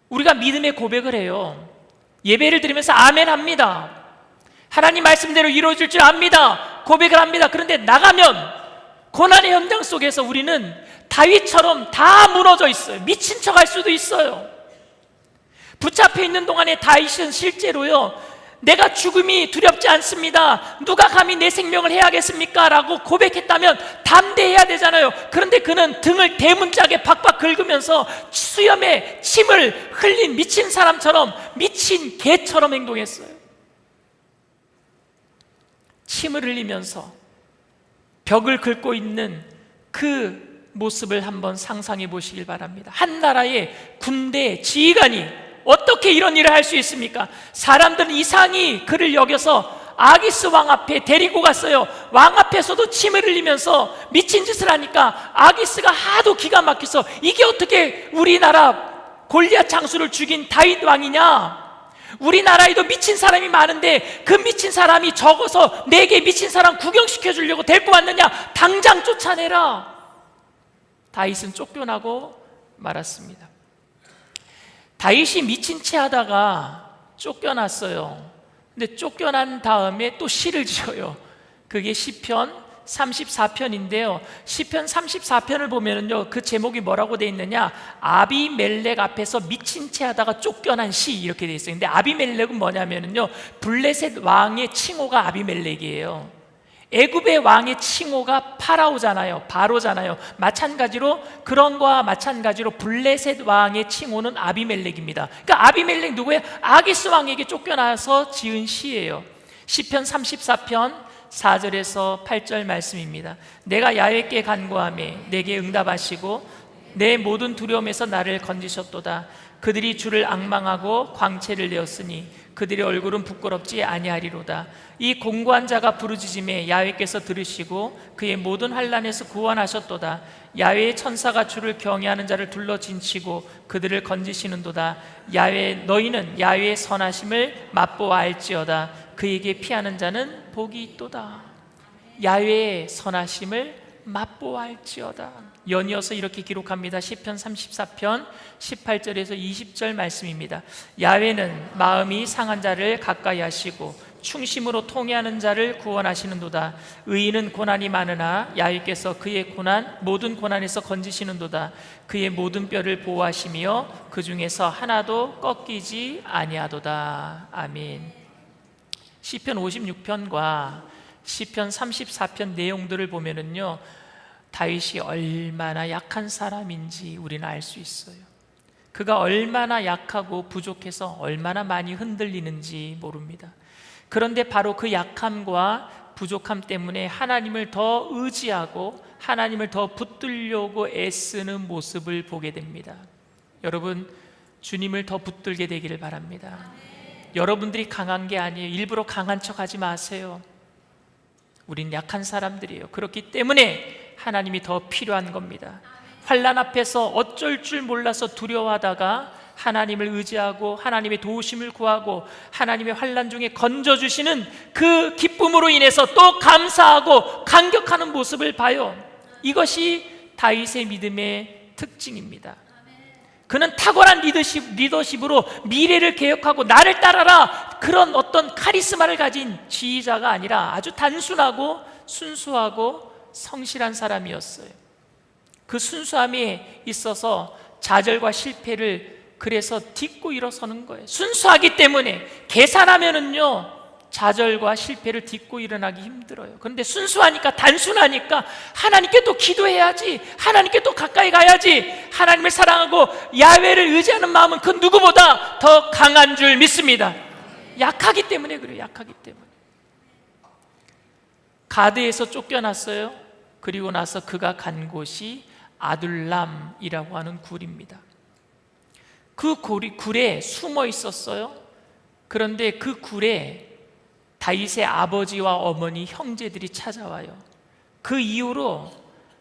우리가 믿음의 고백을 해요. 예배를 드리면서 아멘 합니다. 하나님 말씀대로 이루어질 줄 압니다. 고백을 합니다. 그런데 나가면 고난의 현장 속에서 우리는 다윗처럼 다 무너져 있어요. 미친 척 할 수도 있어요. 붙잡혀 있는 동안에 다윗은 실제로요, 내가 죽음이 두렵지 않습니다, 누가 감히 내 생명을 해야겠습니까? 라고 고백했다면 담대해야 되잖아요. 그런데 그는 등을 대문짝에 박박 긁으면서 수염에 침을 흘린 미친 사람처럼, 미친 개처럼 행동했어요. 침을 흘리면서 벽을 긁고 있는 그 모습을 한번 상상해 보시길 바랍니다. 한 나라의 군대 지휘관이 어떻게 이런 일을 할 수 있습니까? 사람들은 이상히 그를 여겨서 아기스 왕 앞에 데리고 갔어요. 왕 앞에서도 침을 흘리면서 미친 짓을 하니까 아기스가 하도 기가 막혀서 이게 어떻게 우리나라 골리앗 장수를 죽인 다윗 왕이냐? 우리나라에도 미친 사람이 많은데 그 미친 사람이 적어서 내게 미친 사람 구경시켜 주려고 데리고 왔느냐? 당장 쫓아내라. 다윗은 쫓겨나고 말았습니다. 다윗이 미친 채 하다가 쫓겨났어요. 근데 쫓겨난 다음에 또 시를 지어요. 그게 시편 34편인데요. 시편 34편을 보면은요, 그 제목이 뭐라고 돼 있느냐? 아비멜렉 앞에서 미친 채 하다가 쫓겨난 시, 이렇게 돼 있어요. 근데 아비멜렉은 뭐냐면은요, 블레셋 왕의 칭호가 아비멜렉이에요. 애굽의 왕의 칭호가 파라오잖아요. 바로잖아요. 마찬가지로 그런 거와 마찬가지로 블레셋 왕의 칭호는 아비멜렉입니다. 그러니까 아비멜렉 누구예요? 아기스 왕에게 쫓겨나서 지은 시예요. 시편 34편 4절에서 8절 말씀입니다. 내가 야훼께 간구하매 내게 응답하시고 내 모든 두려움에서 나를 건지셨도다. 그들이 주를 앙망하고 광채를 내었으니 그들의 얼굴은 부끄럽지 아니하리로다. 이 공고한 자가 부르짖음에 야훼께서 들으시고 그의 모든 환난에서 구원하셨도다. 야훼의 천사가 주를 경외하는 자를 둘러 진치고 그들을 건지시는도다. 야훼, 너희는 야훼의 선하심을 맛보아 알지어다. 그에게 피하는 자는 복이 있도다. 야훼의 선하심을 맛보아 알지어다. 연이어서 이렇게 기록합니다. 시편 34편 18절에서 20절 말씀입니다. 야훼는 마음이 상한 자를 가까이 하시고 충심으로 통회하는 자를 구원하시는도다. 의인은 고난이 많으나 야훼께서 그의 모든 고난에서 건지시는도다. 그의 모든 뼈를 보호하시며 그 중에서 하나도 꺾이지 아니하도다. 아멘. 시편 56편과 시편 34편 내용들을 보면은요, 다윗이 얼마나 약한 사람인지 우리는 알 수 있어요. 그가 얼마나 약하고 부족해서 얼마나 많이 흔들리는지 모릅니다. 그런데 바로 그 약함과 부족함 때문에 하나님을 더 의지하고 하나님을 더 붙들려고 애쓰는 모습을 보게 됩니다. 여러분, 주님을 더 붙들게 되기를 바랍니다. 여러분들이 강한 게 아니에요. 일부러 강한 척 하지 마세요. 우린 약한 사람들이에요. 그렇기 때문에 하나님이 더 필요한 겁니다. 환난 앞에서 어쩔 줄 몰라서 두려워하다가 하나님을 의지하고 하나님의 도우심을 구하고 하나님의 환난 중에 건져주시는 그 기쁨으로 인해서 또 감사하고 감격하는 모습을 봐요. 이것이 다윗의 믿음의 특징입니다. 그는 탁월한 리더십으로 미래를 개혁하고 나를 따라라, 그런 어떤 카리스마를 가진 지휘자가 아니라 아주 단순하고 순수하고 성실한 사람이었어요. 그 순수함에 있어서 좌절과 실패를 그래서 딛고 일어서는 거예요. 순수하기 때문에. 계산하면은요, 좌절과 실패를 딛고 일어나기 힘들어요. 그런데 순수하니까, 단순하니까 하나님께 또 기도해야지, 하나님께 또 가까이 가야지, 하나님을 사랑하고 야훼를 의지하는 마음은 그 누구보다 더 강한 줄 믿습니다. 약하기 때문에 그래요. 약하기 때문에. 가드에서 쫓겨났어요. 그리고 나서 그가 간 곳이 아둘람이라고 하는 굴입니다. 그 굴에 숨어 있었어요. 그런데 그 굴에 다윗의 아버지와 어머니, 형제들이 찾아와요. 그 이후로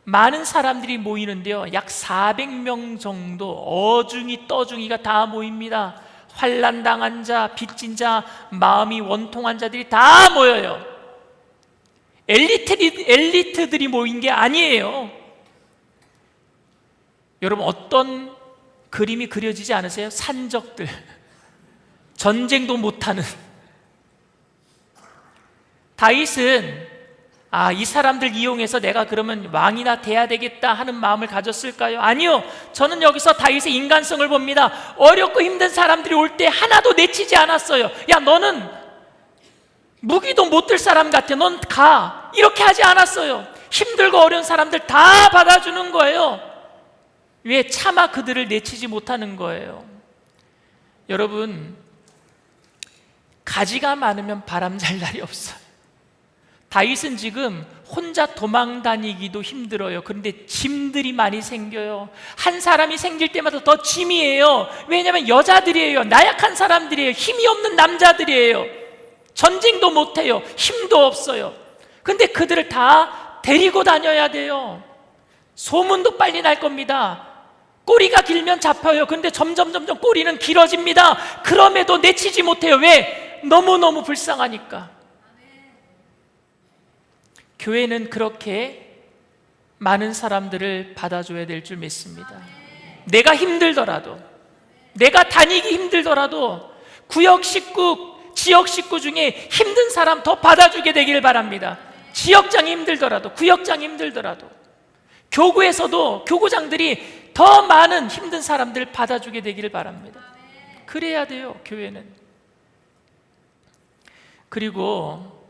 많은 사람들이 모이는데요, 약 400명 정도 어중이 떠중이가 다 모입니다. 환난당한 자, 빚진 자, 마음이 원통한 자들이 다 모여요. 엘리트들이 모인 게 아니에요. 여러분, 어떤 그림이 그려지지 않으세요? 산적들, 전쟁도 못하는. 다윗은 이 사람들 이용해서 내가 그러면 왕이나 돼야 되겠다 하는 마음을 가졌을까요? 아니요. 저는 여기서 다윗의 인간성을 봅니다. 어렵고 힘든 사람들이 올 때 하나도 내치지 않았어요. 야, 너는 무기도 못 들 사람 같아, 넌 가, 이렇게 하지 않았어요. 힘들고 어려운 사람들 다 받아주는 거예요. 왜? 차마 그들을 내치지 못하는 거예요. 여러분, 가지가 많으면 바람 잘 날이 없어요. 다윗은 지금 혼자 도망 다니기도 힘들어요. 그런데 짐들이 많이 생겨요. 한 사람이 생길 때마다 더 짐이에요. 왜냐하면 여자들이에요. 나약한 사람들이에요. 힘이 없는 남자들이에요. 전쟁도 못해요. 힘도 없어요. 그런데 그들을 다 데리고 다녀야 돼요. 소문도 빨리 날 겁니다. 꼬리가 길면 잡혀요. 그런데 점점 꼬리는 길어집니다. 그럼에도 내치지 못해요. 왜? 너무너무 불쌍하니까. 교회는 그렇게 많은 사람들을 받아줘야 될 줄 믿습니다. 내가 힘들더라도, 내가 다니기 힘들더라도 구역 식구, 지역 식구 중에 힘든 사람 더 받아주게 되길 바랍니다. 지역장이 힘들더라도, 구역장이 힘들더라도, 교구에서도 교구장들이 더 많은 힘든 사람들을 받아주게 되기를 바랍니다. 그래야 돼요, 교회는. 그리고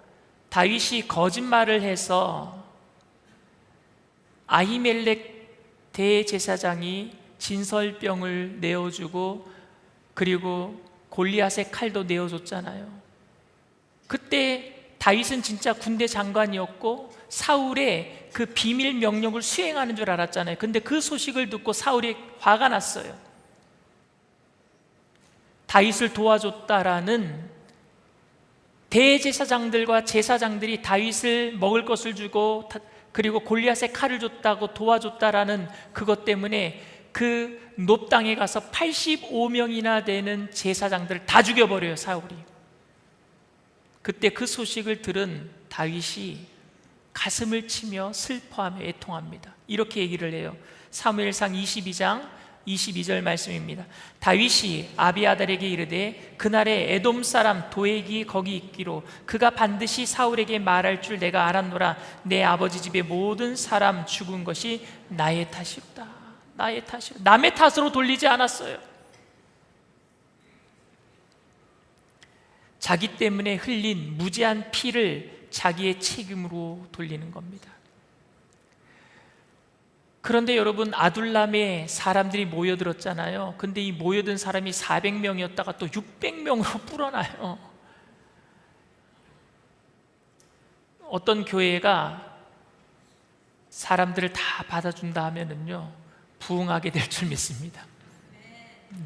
다윗이 거짓말을 해서 아히멜렉 대제사장이 진설병을 내어주고 그리고 골리앗의 칼도 내어줬잖아요. 그때 다윗은 진짜 군대 장관이었고 사울의 그 비밀 명령을 수행하는 줄 알았잖아요. 근데 그 소식을 듣고 사울이 화가 났어요. 다윗을 도와줬다라는 대제사장들과 제사장들이 다윗을 먹을 것을 주고 그리고 골리앗의 칼을 줬다고 도와줬다라는 그것 때문에 그 놋 땅에 가서 85명이나 되는 제사장들을 다 죽여버려요, 사울이. 그때 그 소식을 들은 다윗이 가슴을 치며 슬퍼하며 애통합니다. 이렇게 얘기를 해요. 사무엘상 22장 22절 말씀입니다. 다윗이 아비아달에게 이르되 그날에 에돔 사람 도액이 거기 있기로 그가 반드시 사울에게 말할 줄 내가 알았노라. 내 아버지 집의 모든 사람 죽은 것이 나의 탓이었다. 나의 탓이었다. 남의 탓으로 돌리지 않았어요. 자기 때문에 흘린 무지한 피를 자기의 책임으로 돌리는 겁니다. 그런데 여러분, 아둘람에 사람들이 모여들었잖아요. 근데 이 모여든 사람이 400명이었다가 또 600명으로 불어나요. 어떤 교회가 사람들을 다 받아준다 하면은요, 부흥하게 될 줄 믿습니다.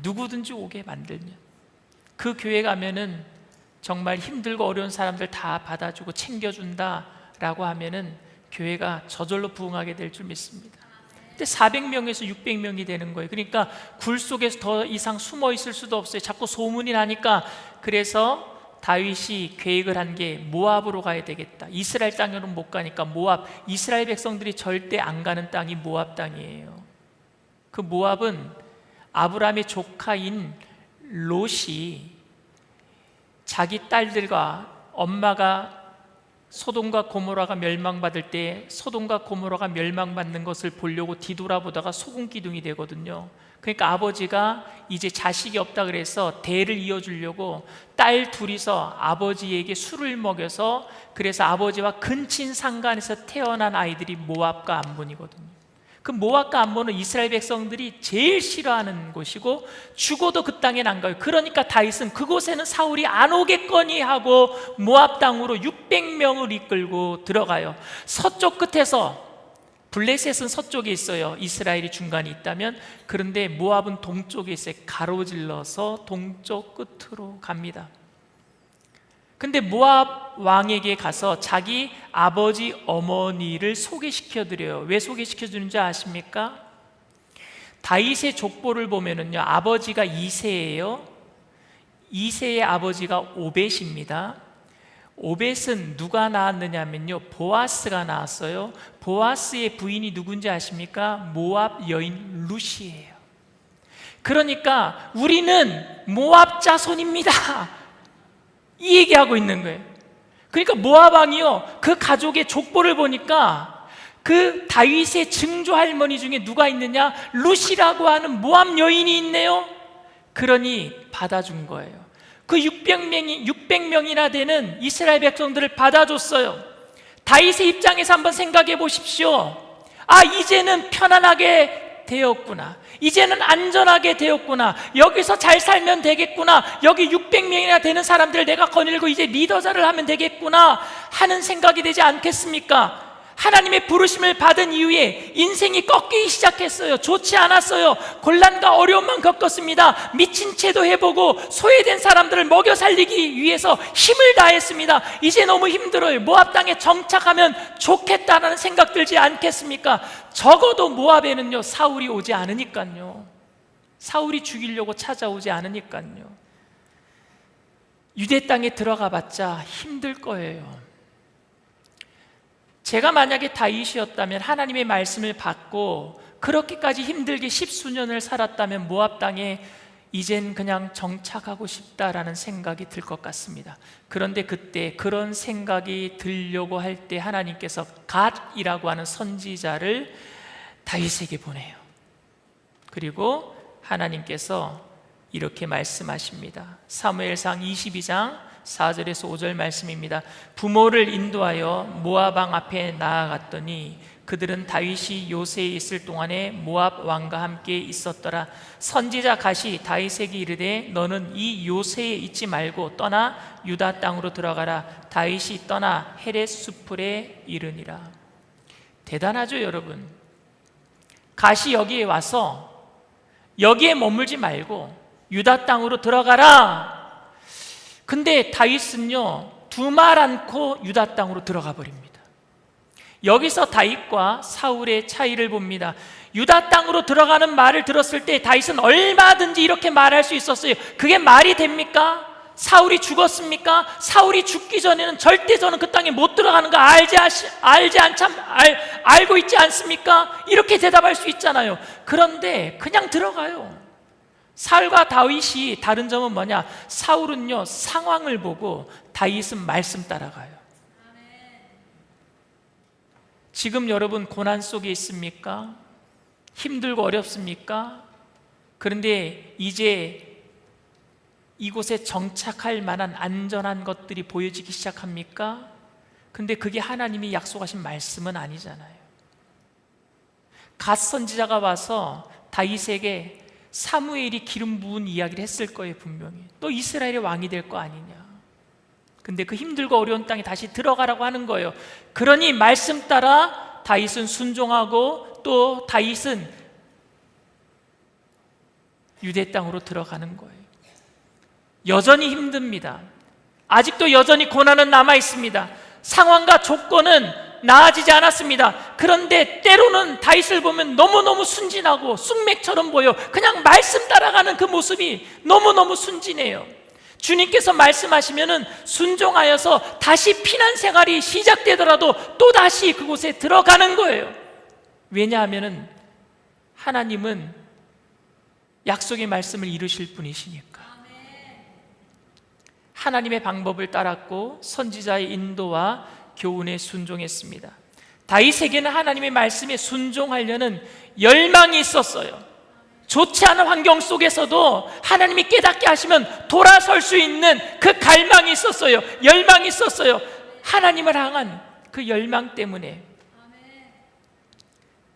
누구든지 오게 만들면. 그 교회 가면은 정말 힘들고 어려운 사람들 다 받아주고 챙겨준다라고 하면은 교회가 저절로 부흥하게 될 줄 믿습니다. 근데 400명에서 600명이 되는 거예요. 그러니까 굴 속에서 더 이상 숨어 있을 수도 없어요. 자꾸 소문이 나니까. 그래서 다윗이 계획을 한 게 모압으로 가야 되겠다. 이스라엘 땅으로는 못 가니까 모압, 이스라엘 백성들이 절대 안 가는 땅이 모압 땅이에요. 그 모압은 아브라함의 조카인 롯이 자기 딸들과 엄마가 소돔과 고모라가 멸망받을 때 소돔과 고모라가 멸망받는 것을 보려고 뒤돌아보다가 소금 기둥이 되거든요. 그러니까 아버지가 이제 자식이 없다 그래서 대를 이어주려고 딸 둘이서 아버지에게 술을 먹여서, 그래서 아버지와 근친 상간에서 태어난 아이들이 모압과 암몬이거든요. 그 모압과 암몬은 이스라엘 백성들이 제일 싫어하는 곳이고 죽어도 그 땅엔 안 가요. 그러니까 다윗은 그곳에는 사울이 안 오겠거니 하고 모압 땅으로 600명을 이끌고 들어가요. 서쪽 끝에서, 블레셋은 서쪽에 있어요. 이스라엘이 중간에 있다면. 그런데 모압은 동쪽에 있어요. 가로질러서 동쪽 끝으로 갑니다. 근데 모압 왕에게 가서 자기 아버지 어머니를 소개시켜드려요. 왜 소개시켜주는지 아십니까? 다윗의 족보를 보면은요, 아버지가 이새예요. 이새의 아버지가 오벳입니다. 오벳은 누가 낳았느냐면요, 보아스가 낳았어요. 보아스의 부인이 누군지 아십니까? 모압 여인 룻이에요. 그러니까 우리는 모압 자손입니다, 이 얘기하고 있는 거예요. 그러니까 모압 왕이요, 그 가족의 족보를 보니까 그 다윗의 증조 할머니 중에 누가 있느냐? 룻이라고 하는 모압 여인이 있네요. 그러니 받아준 거예요. 그 600명이나 되는 이스라엘 백성들을 받아줬어요. 다윗의 입장에서 한번 생각해 보십시오. 아, 이제는 편안하게 되었구나. 이제는 안전하게 되었구나. 여기서 잘 살면 되겠구나. 여기 600명이나 되는 사람들을 내가 거닐고 이제 리더자를 하면 되겠구나 하는 생각이 되지 않겠습니까? 하나님의 부르심을 받은 이후에 인생이 꺾이기 시작했어요. 좋지 않았어요. 곤란과 어려움만 겪었습니다. 미친 채도 해보고 소외된 사람들을 먹여 살리기 위해서 힘을 다했습니다. 이제 너무 힘들어요. 모압 땅에 정착하면 좋겠다라는 생각 들지 않겠습니까? 적어도 모압에는요, 사울이 오지 않으니까요. 사울이 죽이려고 찾아오지 않으니까요. 유대 땅에 들어가 봤자 힘들 거예요. 제가 만약에 다윗이었다면, 하나님의 말씀을 받고 그렇게까지 힘들게 10수년을 살았다면 모압 땅에 이젠 그냥 정착하고 싶다라는 생각이 들 것 같습니다. 그런데 그때 그런 생각이 들려고 할 때 하나님께서 갓이라고 하는 선지자를 다윗에게 보내요. 그리고 하나님께서 이렇게 말씀하십니다. 사무엘상 22장 4절에서 5절 말씀입니다. 부모를 인도하여 모압 왕 앞에 나아갔더니 그들은 다윗이 요새에 있을 동안에 모압 왕과 함께 있었더라. 선지자 갓이 다윗에게 이르되 너는 이 요새에 있지 말고 떠나 유다 땅으로 들어가라. 다윗이 떠나 헤렛 수풀에 이르니라. 대단하죠, 여러분. 갓이 여기에 와서 여기에 머물지 말고 유다 땅으로 들어가라. 근데 다윗은요, 두말 않고 유다 땅으로 들어가 버립니다. 여기서 다윗과 사울의 차이를 봅니다. 유다 땅으로 들어가는 말을 들었을 때 다윗은 얼마든지 이렇게 말할 수 있었어요. 그게 말이 됩니까? 사울이 죽었습니까? 사울이 죽기 전에는 절대 저는 그 땅에 못 들어가는 거 알고 있지 않습니까? 이렇게 대답할 수 있잖아요. 그런데 그냥 들어가요. 사울과 다윗이 다른 점은 뭐냐? 사울은요, 상황을 보고, 다윗은 말씀 따라가요. 지금 여러분 고난 속에 있습니까? 힘들고 어렵습니까? 그런데 이제 이곳에 정착할 만한 안전한 것들이 보여지기 시작합니까? 근데 그게 하나님이 약속하신 말씀은 아니잖아요. 갓 선지자가 와서 다윗에게 사무엘이 기름 부은 이야기를 했을 거예요, 분명히. 또 이스라엘의 왕이 될 거 아니냐. 근데 그 힘들고 어려운 땅에 다시 들어가라고 하는 거예요. 그러니 말씀 따라 다윗은 순종하고 또 다윗은 유대 땅으로 들어가는 거예요. 여전히 힘듭니다. 아직도 여전히 고난은 남아 있습니다. 상황과 조건은 나아지지 않았습니다. 그런데 때로는 다윗을 보면 너무너무 순진하고 쑥맥처럼 보여. 그냥 말씀 따라가는 그 모습이 너무너무 순진해요. 주님께서 말씀하시면은 순종하여서 다시 피난 생활이 시작되더라도 또 다시 그곳에 들어가는 거예요. 왜냐하면은 하나님은 약속의 말씀을 이루실 분이시니까. 하나님의 방법을 따랐고 선지자의 인도와 교훈에 순종했습니다. 다윗에게는 하나님의 말씀에 순종하려는 열망이 있었어요. 좋지 않은 환경 속에서도 하나님이 깨닫게 하시면 돌아설 수 있는 그 갈망이 있었어요. 열망이 있었어요. 하나님을 향한 그 열망 때문에.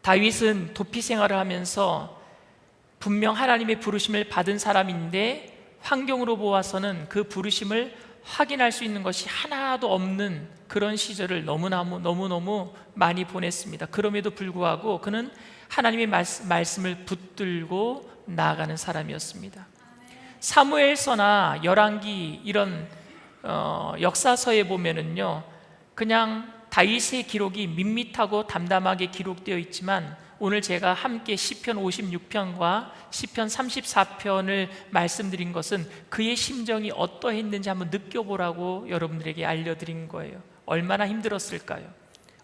다윗은 도피 생활을 하면서 분명 하나님의 부르심을 받은 사람인데 환경으로 보아서는 그 부르심을 확인할 수 있는 것이 하나도 없는 그런 시절을 너무너무 많이 보냈습니다. 그럼에도 불구하고 그는 하나님의 말씀을 붙들고 나아가는 사람이었습니다. 사무엘서나 열왕기 이런 역사서에 보면은요, 그냥 다윗의 기록이 밋밋하고 담담하게 기록되어 있지만 오늘 제가 함께 시편 56편과 시편 34편을 말씀드린 것은 그의 심정이 어떠했는지 한번 느껴보라고 여러분들에게 알려드린 거예요. 얼마나 힘들었을까요?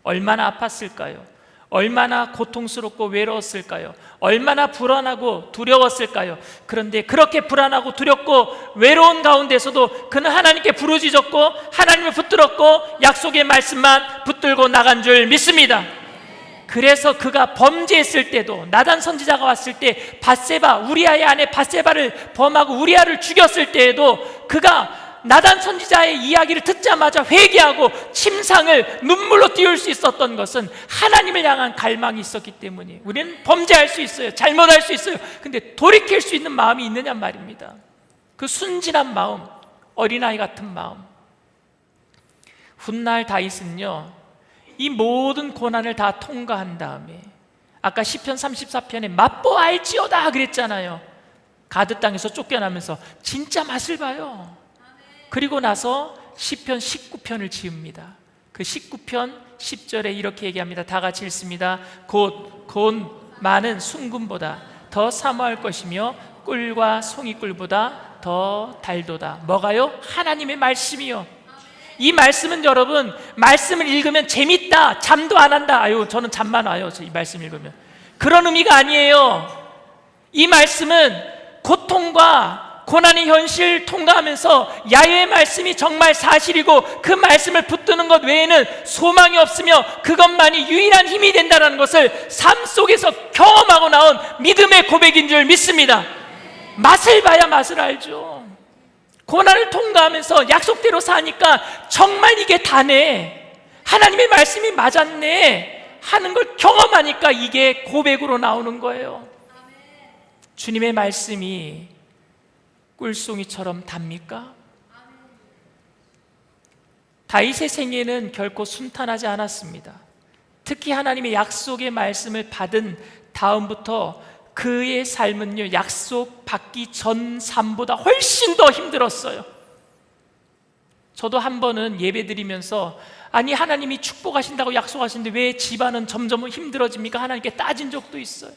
얼마나 아팠을까요? 얼마나 고통스럽고 외로웠을까요? 얼마나 불안하고 두려웠을까요? 그런데 그렇게 불안하고 두렵고 외로운 가운데서도 그는 하나님께 부르짖었고 하나님을 붙들었고 약속의 말씀만 붙들고 나간 줄 믿습니다. 그래서 그가 범죄했을 때도, 나단 선지자가 왔을 때 밧세바, 우리아의 아내 밧세바를 범하고 우리아를 죽였을 때에도 그가 나단 선지자의 이야기를 듣자마자 회개하고 침상을 눈물로 띄울 수 있었던 것은 하나님을 향한 갈망이 있었기 때문에. 우리는 범죄할 수 있어요. 잘못할 수 있어요. 근데 돌이킬 수 있는 마음이 있느냐 말입니다. 그 순진한 마음, 어린아이 같은 마음. 훗날 다윗은요, 이 모든 고난을 다 통과한 다음에 아까 시편 34편에 맛보알지어다 그랬잖아요. 가드 땅에서 쫓겨나면서 진짜 맛을 봐요. 그리고 나서 시편 19편을 지읍니다. 그 19편 10절에 이렇게 얘기합니다. 다 같이 읽습니다. 곧 많은 순금보다 더 사모할 것이며 꿀과 송이꿀보다 더 달도다. 뭐가요? 하나님의 말씀이요. 이 말씀은 여러분, 말씀을 읽으면 재밌다, 잠도 안 한다, 아유 저는 잠만 와요 이 말씀 읽으면, 그런 의미가 아니에요. 이 말씀은 고통과 고난의 현실을 통과하면서 야훼의 말씀이 정말 사실이고 그 말씀을 붙드는 것 외에는 소망이 없으며 그것만이 유일한 힘이 된다는 것을 삶 속에서 경험하고 나온 믿음의 고백인 줄 믿습니다. 맛을 봐야 맛을 알죠. 고난을 통과하면서 약속대로 사니까 정말 이게 다네, 하나님의 말씀이 맞았네 하는 걸 경험하니까 이게 고백으로 나오는 거예요. 주님의 말씀이 꿀송이처럼 답니까? 다윗의 생애는 결코 순탄하지 않았습니다. 특히 하나님의 약속의 말씀을 받은 다음부터 그의 삶은요, 약속 받기 전 삶보다 훨씬 더 힘들었어요. 저도 한 번은 예배 드리면서 아니 하나님이 축복하신다고 약속하시는데 왜 집안은 점점 힘들어집니까? 하나님께 따진 적도 있어요.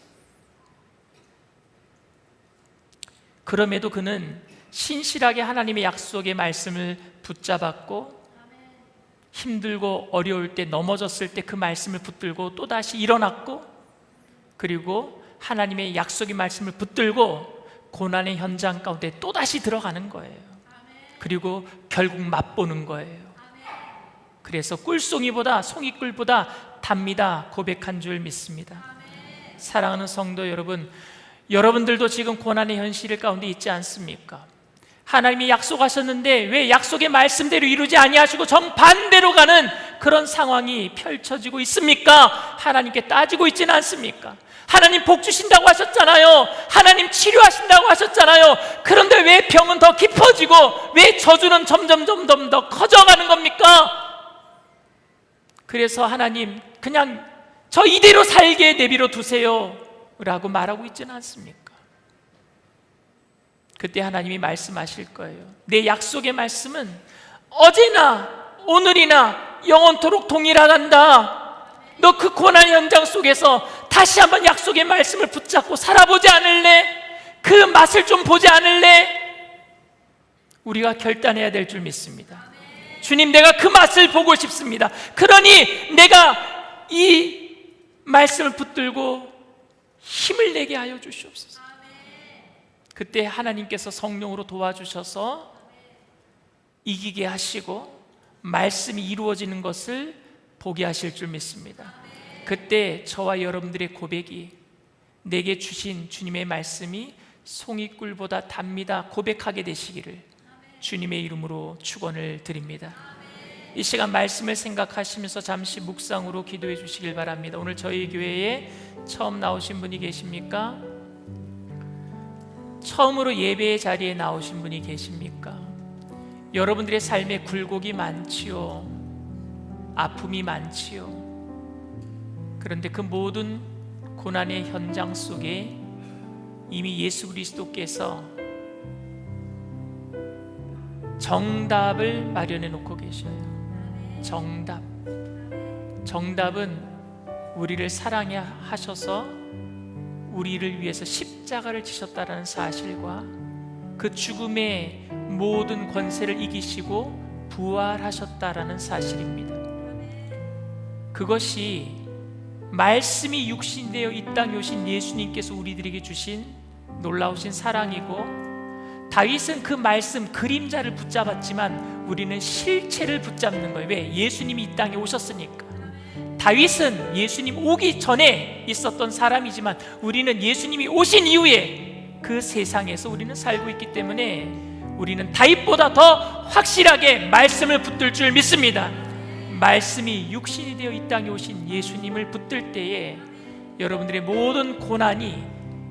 그럼에도 그는 신실하게 하나님의 약속의 말씀을 붙잡았고 힘들고 어려울 때, 넘어졌을 때 그 말씀을 붙들고 또다시 일어났고, 그리고 하나님의 약속의 말씀을 붙들고 고난의 현장 가운데 또다시 들어가는 거예요. 그리고 결국 맛보는 거예요. 그래서 꿀송이보다, 송이꿀보다 답니다 고백한 줄 믿습니다. 사랑하는 성도 여러분, 여러분들도 지금 고난의 현실 가운데 있지 않습니까? 하나님이 약속하셨는데 왜 약속의 말씀대로 이루지 아니하시고 정반대로 가는 그런 상황이 펼쳐지고 있습니까? 하나님께 따지고 있지는 않습니까? 하나님 복 주신다고 하셨잖아요. 하나님 치료하신다고 하셨잖아요. 그런데 왜 병은 더 깊어지고 왜 저주는 점점 더 커져가는 겁니까? 그래서 하나님 그냥 저 이대로 살게 내버려 두세요 라고 말하고 있지는 않습니까? 그때 하나님이 말씀하실 거예요. 내 약속의 말씀은 어제나 오늘이나 영원토록 동일하단다. 너 그 고난 현장 속에서 다시 한번 약속의 말씀을 붙잡고 살아보지 않을래? 그 맛을 좀 보지 않을래? 우리가 결단해야 될 줄 믿습니다. 주님, 내가 그 맛을 보고 싶습니다. 그러니 내가 이 말씀을 붙들고 힘을 내게 하여 주시옵소서. 그때 하나님께서 성령으로 도와주셔서 이기게 하시고 말씀이 이루어지는 것을 보게 하실 줄 믿습니다. 그때 저와 여러분들의 고백이 내게 주신 주님의 말씀이 송이꿀보다 답니다 고백하게 되시기를 주님의 이름으로 축원을 드립니다. 이 시간 말씀을 생각하시면서 잠시 묵상으로 기도해 주시길 바랍니다. 오늘 저희 교회에 처음 나오신 분이 계십니까? 처음으로 예배의 자리에 나오신 분이 계십니까? 여러분들의 삶에 굴곡이 많지요. 아픔이 많지요. 그런데 그 모든 고난의 현장 속에 이미 예수 그리스도께서 정답을 마련해 놓고 계셔요. 정답은 우리를 사랑하셔서 우리를 위해서 십자가를 지셨다는 사실과 그 죽음의 모든 권세를 이기시고 부활하셨다라는 사실입니다. 그것이 말씀이 육신되어 이 땅에 오신 예수님께서 우리들에게 주신 놀라우신 사랑이고, 다윗은 그 말씀 그림자를 붙잡았지만 우리는 실체를 붙잡는 거예요. 왜? 예수님이 이 땅에 오셨으니까. 다윗은 예수님 오기 전에 있었던 사람이지만 우리는 예수님이 오신 이후에 그 세상에서 우리는 살고 있기 때문에 우리는 다윗보다 더 확실하게 말씀을 붙들 줄 믿습니다. 말씀이 육신이 되어 이 땅에 오신 예수님을 붙들 때에 여러분들의 모든 고난이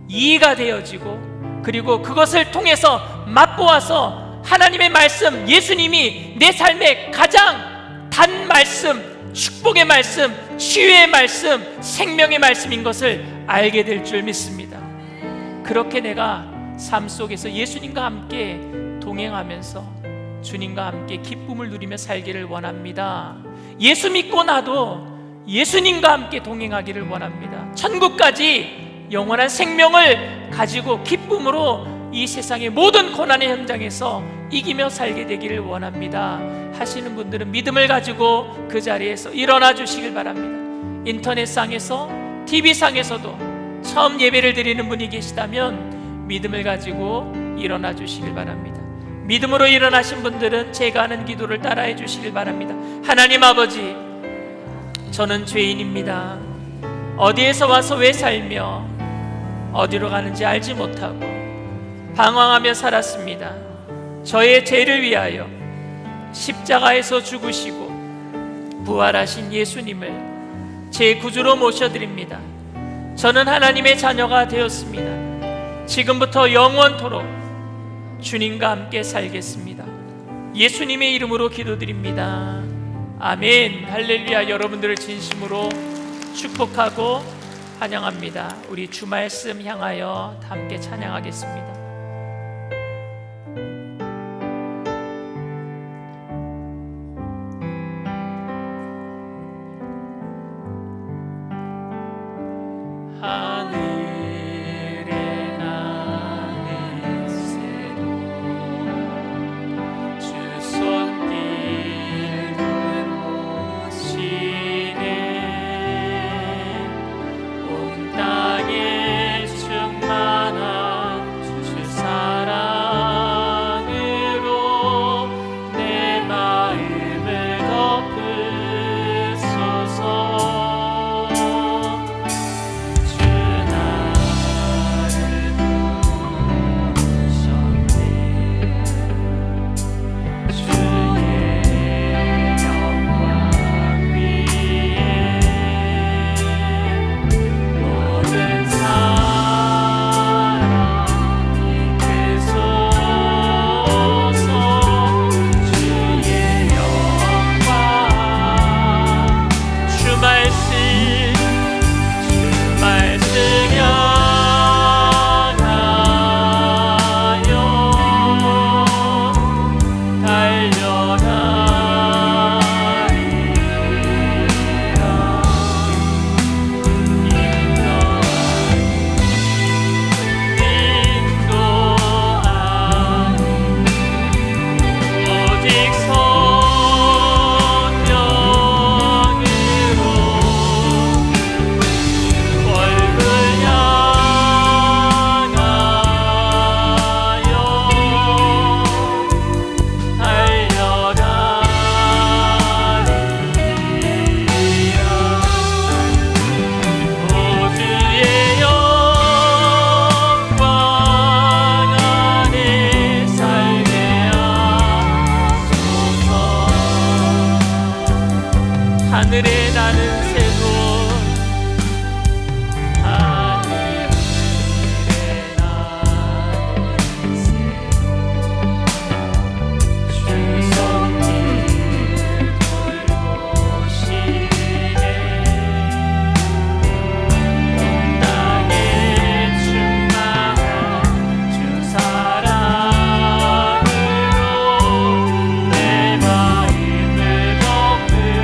이해가 되어지고, 그리고 그것을 통해서 맛보아서 하나님의 말씀, 예수님이 내 삶의 가장 단 말씀, 축복의 말씀, 치유의 말씀, 생명의 말씀인 것을 알게 될 줄 믿습니다. 그렇게 내가 삶 속에서 예수님과 함께 동행하면서 주님과 함께 기쁨을 누리며 살기를 원합니다. 예수 믿고 나도 예수님과 함께 동행하기를 원합니다. 천국까지 영원한 생명을 가지고 기쁨으로 이 세상의 모든 고난의 현장에서 이기며 살게 되기를 원합니다 하시는 분들은 믿음을 가지고 그 자리에서 일어나 주시길 바랍니다. 인터넷상에서 TV상에서도 처음 예배를 드리는 분이 계시다면 믿음을 가지고 일어나 주시길 바랍니다. 믿음으로 일어나신 분들은 제가 하는 기도를 따라해 주시길 바랍니다. 하나님 아버지, 저는 죄인입니다. 어디에서 와서 왜 살며 어디로 가는지 알지 못하고 방황하며 살았습니다. 저의 죄를 위하여 십자가에서 죽으시고 부활하신 예수님을 제 구주로 모셔드립니다. 저는 하나님의 자녀가 되었습니다. 지금부터 영원토록 주님과 함께 살겠습니다. 예수님의 이름으로 기도드립니다. 아멘. 할렐루야. 여러분들을 진심으로 축복하고 환영합니다. 우리 주 말씀 향하여 함께 찬양하겠습니다. 하늘에 나는 새로 주 손길 들어오시네. 온 땅에 충만한 주 사랑으로 내 마음을 덮으소서. 하늘에 나는 새도 하늘에 나는 새도 주 손길 돌보시네. 온 땅에 충만한 주 사랑으로 내 마음을 덮으소서.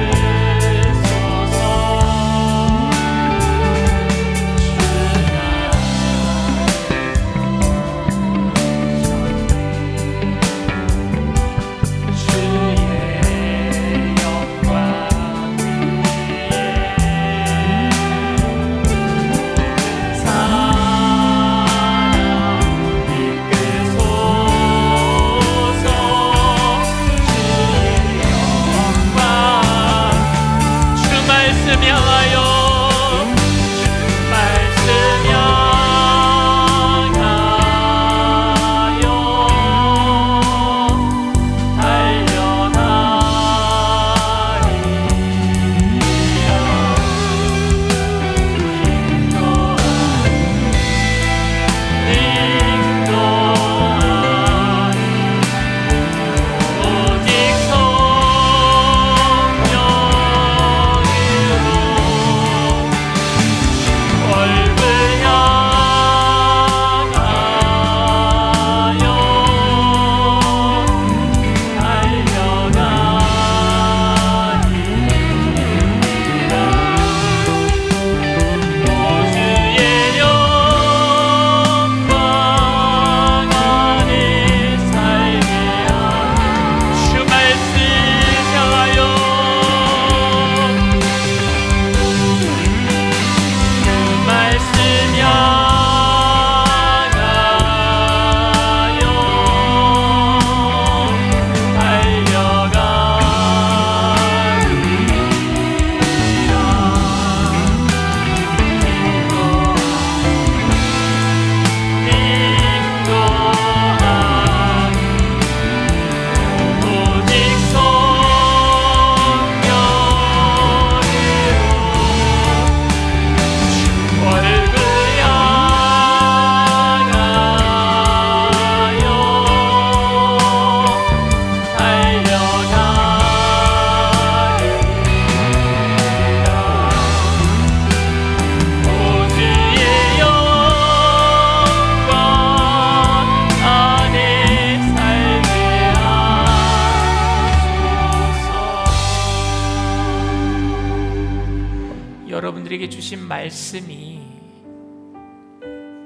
여러분들에게 주신 말씀이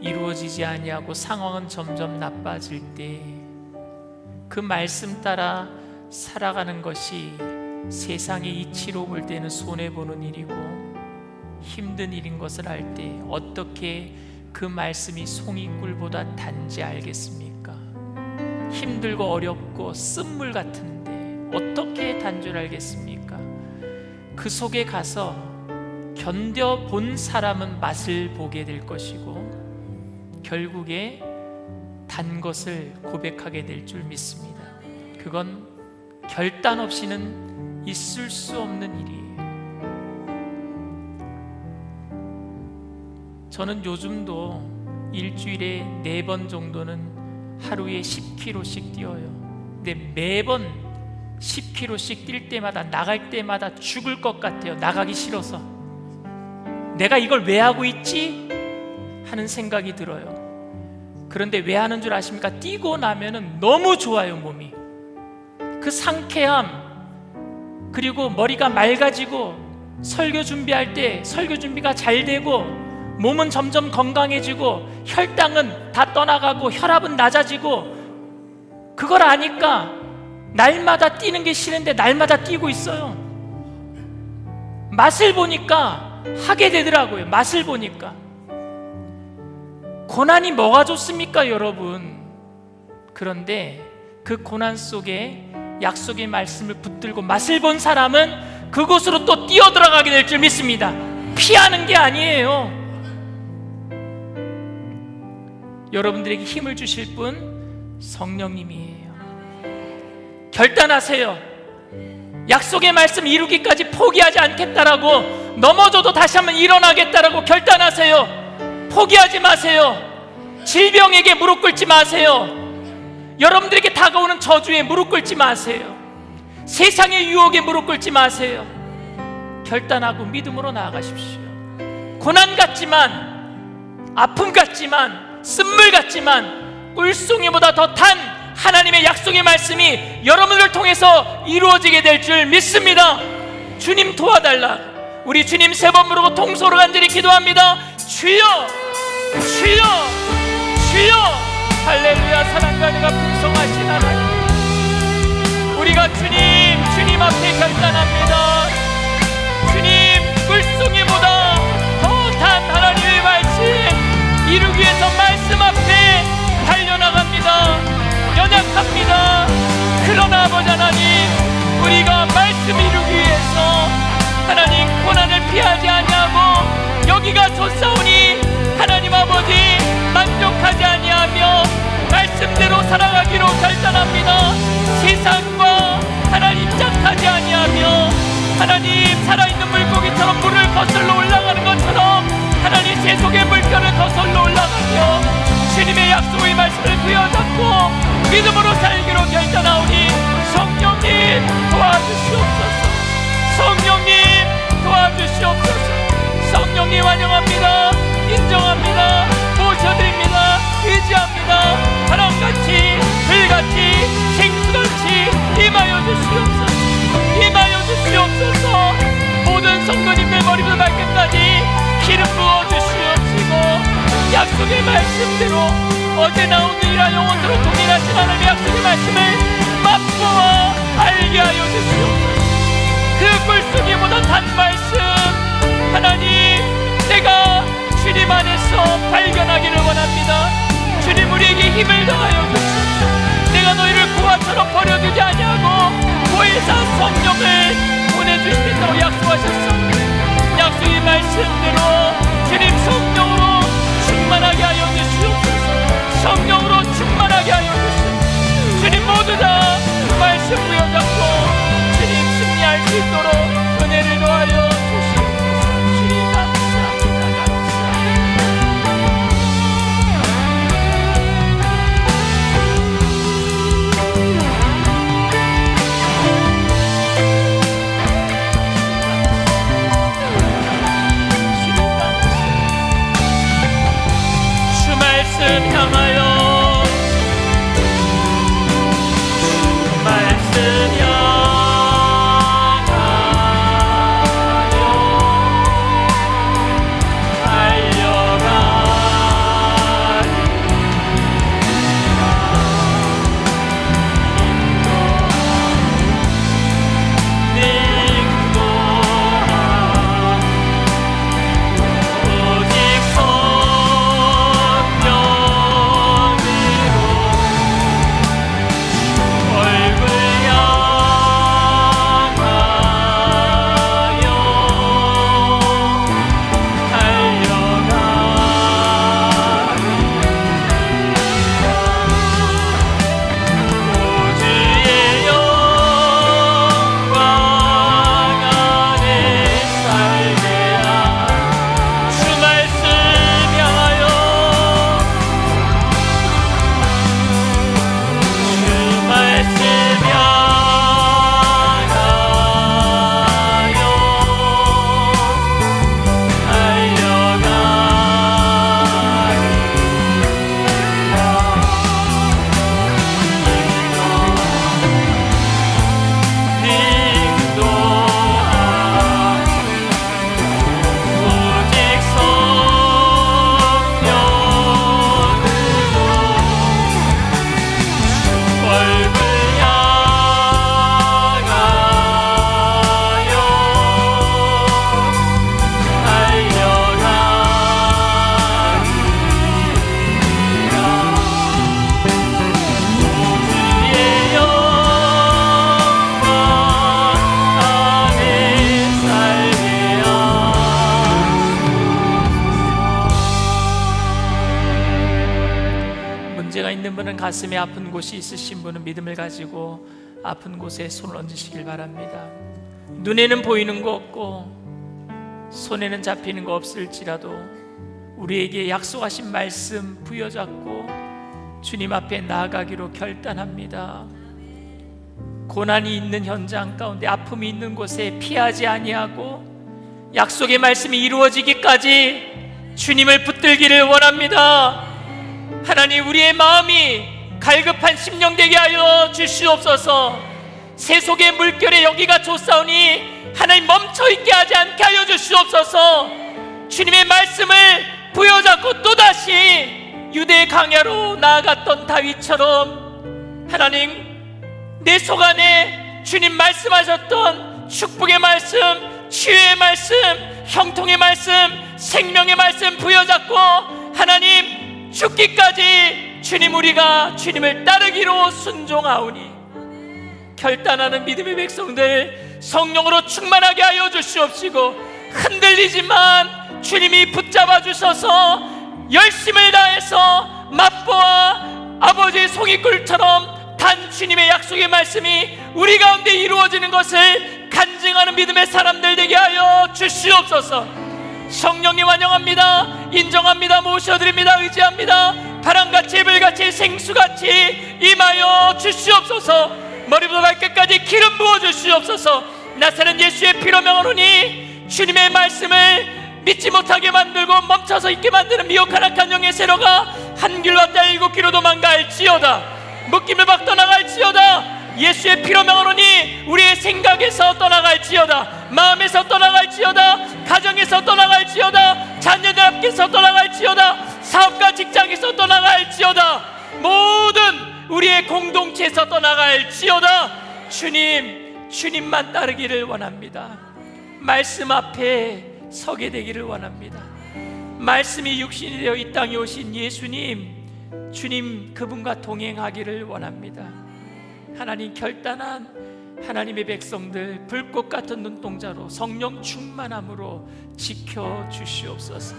이루어지지 아니하고 상황은 점점 나빠질 때 그 말씀 따라 살아가는 것이 세상의 이치로 볼 때는 손해보는 일이고 힘든 일인 것을 알 때 어떻게 그 말씀이 송이꿀보다 단지 알겠습니까? 힘들고 어렵고 쓴물 같은데 어떻게 단 줄 알겠습니까? 그 속에 가서 견뎌본 사람은 맛을 보게 될 것이고 결국에 단 것을 고백하게 될 줄 믿습니다. 그건 결단 없이는 있을 수 없는 일이에요. 저는 요즘도 일주일에 4번 정도는 하루에 10km씩 뛰어요. 근데 매번 10km씩 뛸 때마다 나갈 때마다 죽을 것 같아요. 나가기 싫어서. 내가 이걸 왜 하고 있지? 하는 생각이 들어요. 그런데 왜 하는 줄 아십니까? 뛰고 나면은 너무 좋아요, 몸이. 그 상쾌함, 그리고 머리가 맑아지고 설교 준비할 때 설교 준비가 잘 되고 몸은 점점 건강해지고 혈당은 다 떠나가고 혈압은 낮아지고 그걸 아니까 날마다 뛰는 게 싫은데 날마다 뛰고 있어요. 맛을 보니까 하게 되더라고요. 맛을 보니까. 고난이 뭐가 좋습니까, 여러분? 그런데 그 고난 속에 약속의 말씀을 붙들고 맛을 본 사람은 그곳으로 또 뛰어들어가게 될 줄 믿습니다. 피하는 게 아니에요. 여러분들에게 힘을 주실 분 성령님이에요. 결단하세요. 약속의 말씀 이루기까지 포기하지 않겠다라고, 넘어져도 다시 한번 일어나겠다라고 결단하세요. 포기하지 마세요. 질병에게 무릎 꿇지 마세요. 여러분들에게 다가오는 저주에 무릎 꿇지 마세요. 세상의 유혹에 무릎 꿇지 마세요. 결단하고 믿음으로 나아가십시오. 고난 같지만, 아픔 같지만, 쓴물 같지만 꿀송이보다 더 단 하나님의 약속의 말씀이 여러분을 통해서 이루어지게 될 줄 믿습니다. 주님 도와달라. 우리 주님 3번 부르고 통소로 간절히 기도합니다. 주여, 주여, 주여. 할렐루야. 사랑과 은혜가 풍성하신 하나님, 우리가 주님 앞에 결단합니다. 주님, 꿀송이보다 더 단 하나님의 말씀 이루기 위해서 말씀 앞에 달려나갑니다. 연약합니다. 그러나 아버지 하나님, 우리가 말씀 이루기 위해서 하나님 고난을 피하지 아니하고 여기가 좋사오니 하나님 아버지 만족하지 아니하며 말씀대로 살아가기로 결단합니다. 세상과 하나님 짝하지 아니하며 하나님 살아있는 물고기처럼 물을 거슬러 올라가는 것처럼 하나님 제 속의 물결을 거슬러 올라가며 주님의 약속의 말씀을 부여잡고 믿음으로 살기로 결단하오니 성령님 도와주시옵소서. 성령님 도와주시옵소서. 성령님 환영합니다. 인정합니다. 모셔드립니다. 의지합니다. 바람같이 불같이 생수같이 임하여 주시옵소서. 임하여 주시옵소서. 모든 성도님들 머리부터 발끝까지 기름 부어 주시옵시고 약속의 말씀대로 어제나 오늘이라 영원토록 동일하신 하나님의 약속의 말씀을 맛보아 알게 하여 주시옵소서. 그 꿀송이보다 단 말씀 하나님, 내가 주님 안에서 발견하기를 원합니다. 주님, 우리에게 힘을 더하여 주시옵소서. 내가 너희를 고아처럼 버려두지 아니하고 보혜사 성령을 보내주시겠다고 약속하셨습니다. 약속의 말씀대로 주님 성령으로 충만하게 하여 주시옵소서. 성령으로 충만하게 하여 주시옵소서. 주님, 모두 다 말씀 부여잡고 주님 승리할 수 있도록 은혜를 더하여 주시옵소서. 주님 감사합니다. 감사합니다. 분은 가슴에 아픈 곳이 있으신 분은 믿음을 가지고 아픈 곳에 손을 얹으시길 바랍니다. 눈에는 보이는 거 없고 손에는 잡히는 거 없을지라도 우리에게 약속하신 말씀 부여잡고 주님 앞에 나아가기로 결단합니다. 고난이 있는 현장 가운데, 아픔이 있는 곳에 피하지 아니하고 약속의 말씀이 이루어지기까지 주님을 붙들기를 원합니다. 하나님, 우리의 마음이 갈급한 심령 되게 하여 주시옵소서. 세속의 물결에 여기가 솟사오니 하나님 멈춰있게 하지 않게 하여 주시옵소서. 주님의 말씀을 부여잡고 또다시 유대 강야로 나아갔던 다윗처럼 하나님, 내 속 안에 주님 말씀하셨던 축복의 말씀, 치유의 말씀, 형통의 말씀, 생명의 말씀 부여잡고 하나님, 죽기까지 주님, 우리가 주님을 따르기로 순종하오니 결단하는 믿음의 백성들 성령으로 충만하게 하여 주시옵시고, 흔들리지만 주님이 붙잡아 주셔서 열심을 다해서 맛보아 아버지의 송이꿀처럼 단 주님의 약속의 말씀이 우리 가운데 이루어지는 것을 간증하는 믿음의 사람들 되게 하여 주시옵소서. 성령님 환영합니다. 인정합니다. 모셔드립니다. 의지합니다. 바람같이 해불같이 생수같이 임하여 주시옵소서. 머리부터 발끝까지 기름 부어 주시옵소서. 나사렛 예수의 피로 명하노니 주님의 말씀을 믿지 못하게 만들고 멈춰서 있게 만드는 미혹한 악한 영의 세로가 한 길로 왔다 일곱 길로 도망갈지어다. 묶임을 박 떠나갈지어다. 예수의 피로 명하노니 우리의 생각에서 떠나갈지어다. 마음에서 떠나갈지어다. 가정에서 떠나갈지어다. 자녀들 앞에서 떠나갈지어다. 사업과 직장에서 떠나갈지어다. 모든 우리의 공동체에서 떠나갈지어다. 주님만 따르기를 원합니다. 말씀 앞에 서게 되기를 원합니다. 말씀이 육신이 되어 이 땅에 오신 예수님, 주님 그분과 동행하기를 원합니다. 하나님, 결단한 하나님의 백성들 불꽃 같은 눈동자로 성령 충만함으로 지켜주시옵소서.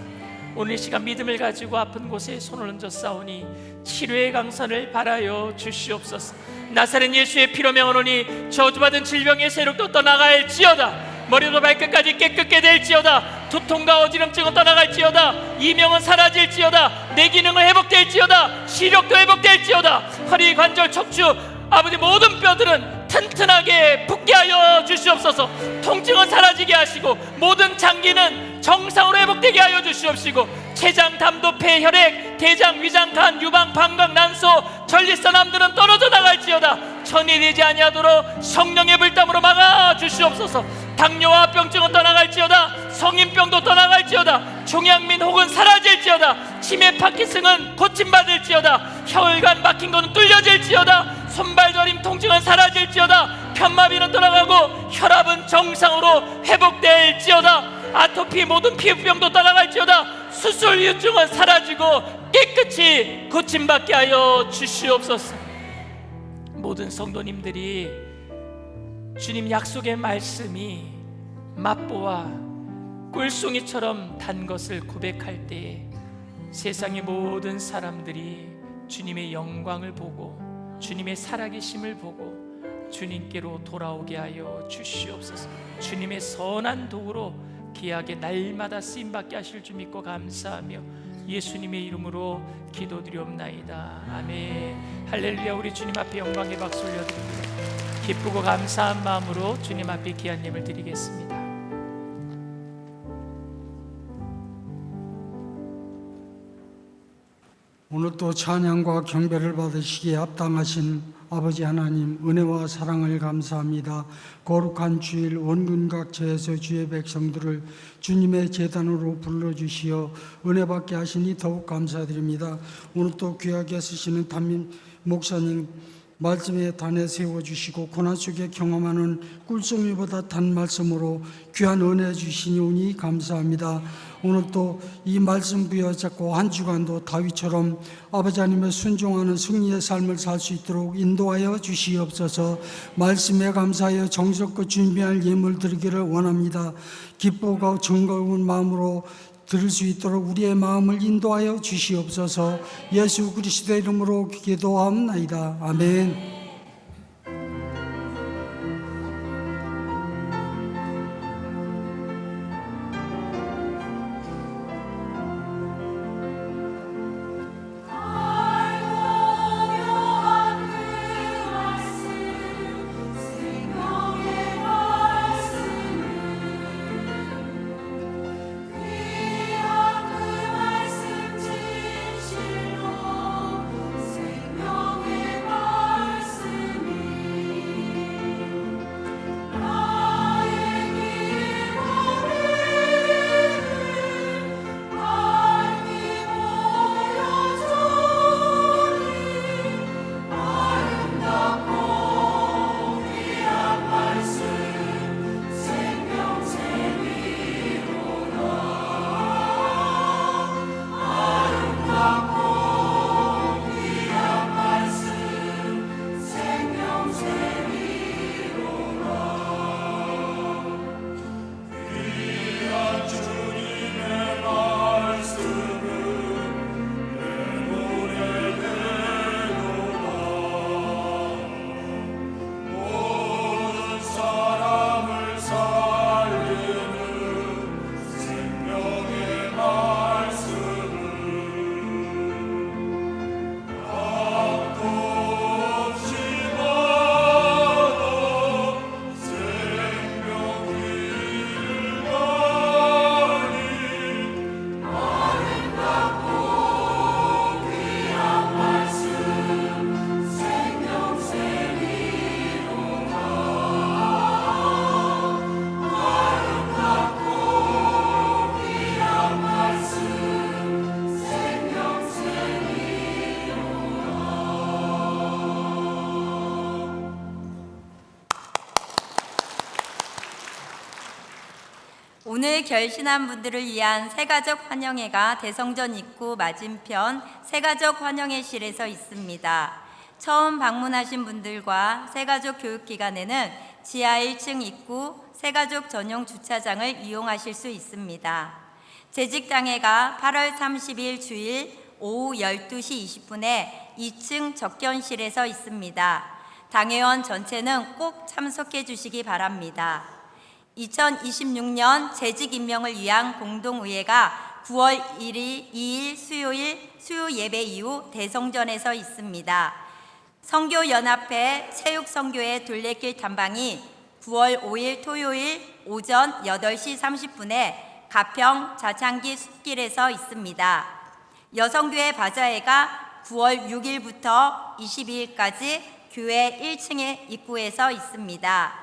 오늘 이 시간 믿음을 가지고 아픈 곳에 손을 얹어 싸우니 치료의 강선을 바라여 주시옵소서. 나사렛 예수의 피로 명하노니 저주받은 질병의 세력도 떠나갈지어다. 머리부터 발끝까지 깨끗게 될지어다. 두통과 어지럼증은 떠나갈지어다. 이명은 사라질지어다. 내 기능은 회복될지어다. 시력도 회복될지어다. 허리, 관절, 척추, 아버지 모든 뼈들은 튼튼하게 붙게 하여 주시옵소서. 통증은 사라지게 하시고 모든 장기는 정상으로 회복되게 하여 주시옵시고, 췌장, 담도, 폐, 혈액, 대장, 위장, 간, 유방, 방광, 난소, 전립선, 암들은 떨어져 나갈지어다. 천이 되지 아니하도록 성령의 불담으로 막아 주시옵소서. 당뇨와 병증은 떠나갈지어다. 성인병도 떠나갈지어다. 종양민 혹은 사라질지어다. 치매, 파킨슨은 고침받을지어다. 혈관 막힌 것은 뚫려질지어다. 손발 저림 통증은 사라질지어다. 편마비는 떠나가고 혈압은 정상으로 회복될지어다. 아토피 모든 피부병도 떠나갈지어다. 수술 후유증은 사라지고 깨끗이 고침받게 하여 주시옵소서. 모든 성도님들이 주님 약속의 말씀이 맛보아 꿀송이처럼 단 것을 고백할 때에 세상의 모든 사람들이 주님의 영광을 보고 주님의 살아계심을 보고 주님께로 돌아오게 하여 주시옵소서. 주님의 선한 도구로 귀하게 날마다 쓰임받게 하실 줄 믿고 감사하며 예수님의 이름으로 기도드리옵나이다. 아멘. 할렐루야. 우리 주님 앞에 영광의 박수 올려드립니다. 기쁘고 감사한 마음으로 주님 앞에 귀한 예물 드리겠습니다. 오늘 또 찬양과 경배를 받으시기에 합당하신 아버지 하나님, 은혜와 사랑을 감사합니다. 거룩한 주일 원군 각처에서 주의 백성들을 주님의 제단으로 불러주시어 은혜 받게 하시니 더욱 감사드립니다. 오늘 또 귀하게 쓰시는 담임 목사님 말씀의 단에 세워주시고 고난 속에 경험하는 꿀송이보다 단 말씀으로 귀한 은혜 주시니 감사합니다. 오늘 또 이 말씀 부여잡고 한 주간도 다윗처럼 아버지 하나님의 순종하는 승리의 삶을 살 수 있도록 인도하여 주시옵소서. 말씀에 감사하여 정성껏 준비할 예물 드리기를 원합니다. 기쁘고 즐거운 마음으로 들을 수 있도록 우리의 마음을 인도하여 주시옵소서. 예수 그리스도의 이름으로 기도하옵나이다. 아멘. 오늘 결신한 분들을 위한 새가족 환영회가 대성전 입구 맞은편 새가족 환영회실에서 있습니다. 처음 방문하신 분들과 새가족 교육기관에는 지하 1층 입구 새가족 전용 주차장을 이용하실 수 있습니다. 재직장회가 8월 30일 주일 오후 12시 20분에 2층 적견실에서 있습니다. 당회원 전체는 꼭 참석해 주시기 바랍니다. 2026년 재직 임명을 위한 공동의회가 9월 1일, 2일 수요일 수요 예배 이후 대성전에서 있습니다. 선교연합회 체육선교회 둘레길 탐방이 9월 5일 토요일 오전 8시 30분에 가평 자창기 숲길에서 있습니다. 여성교회 바자회가 9월 6일부터 22일까지 교회 1층의 입구에서 있습니다.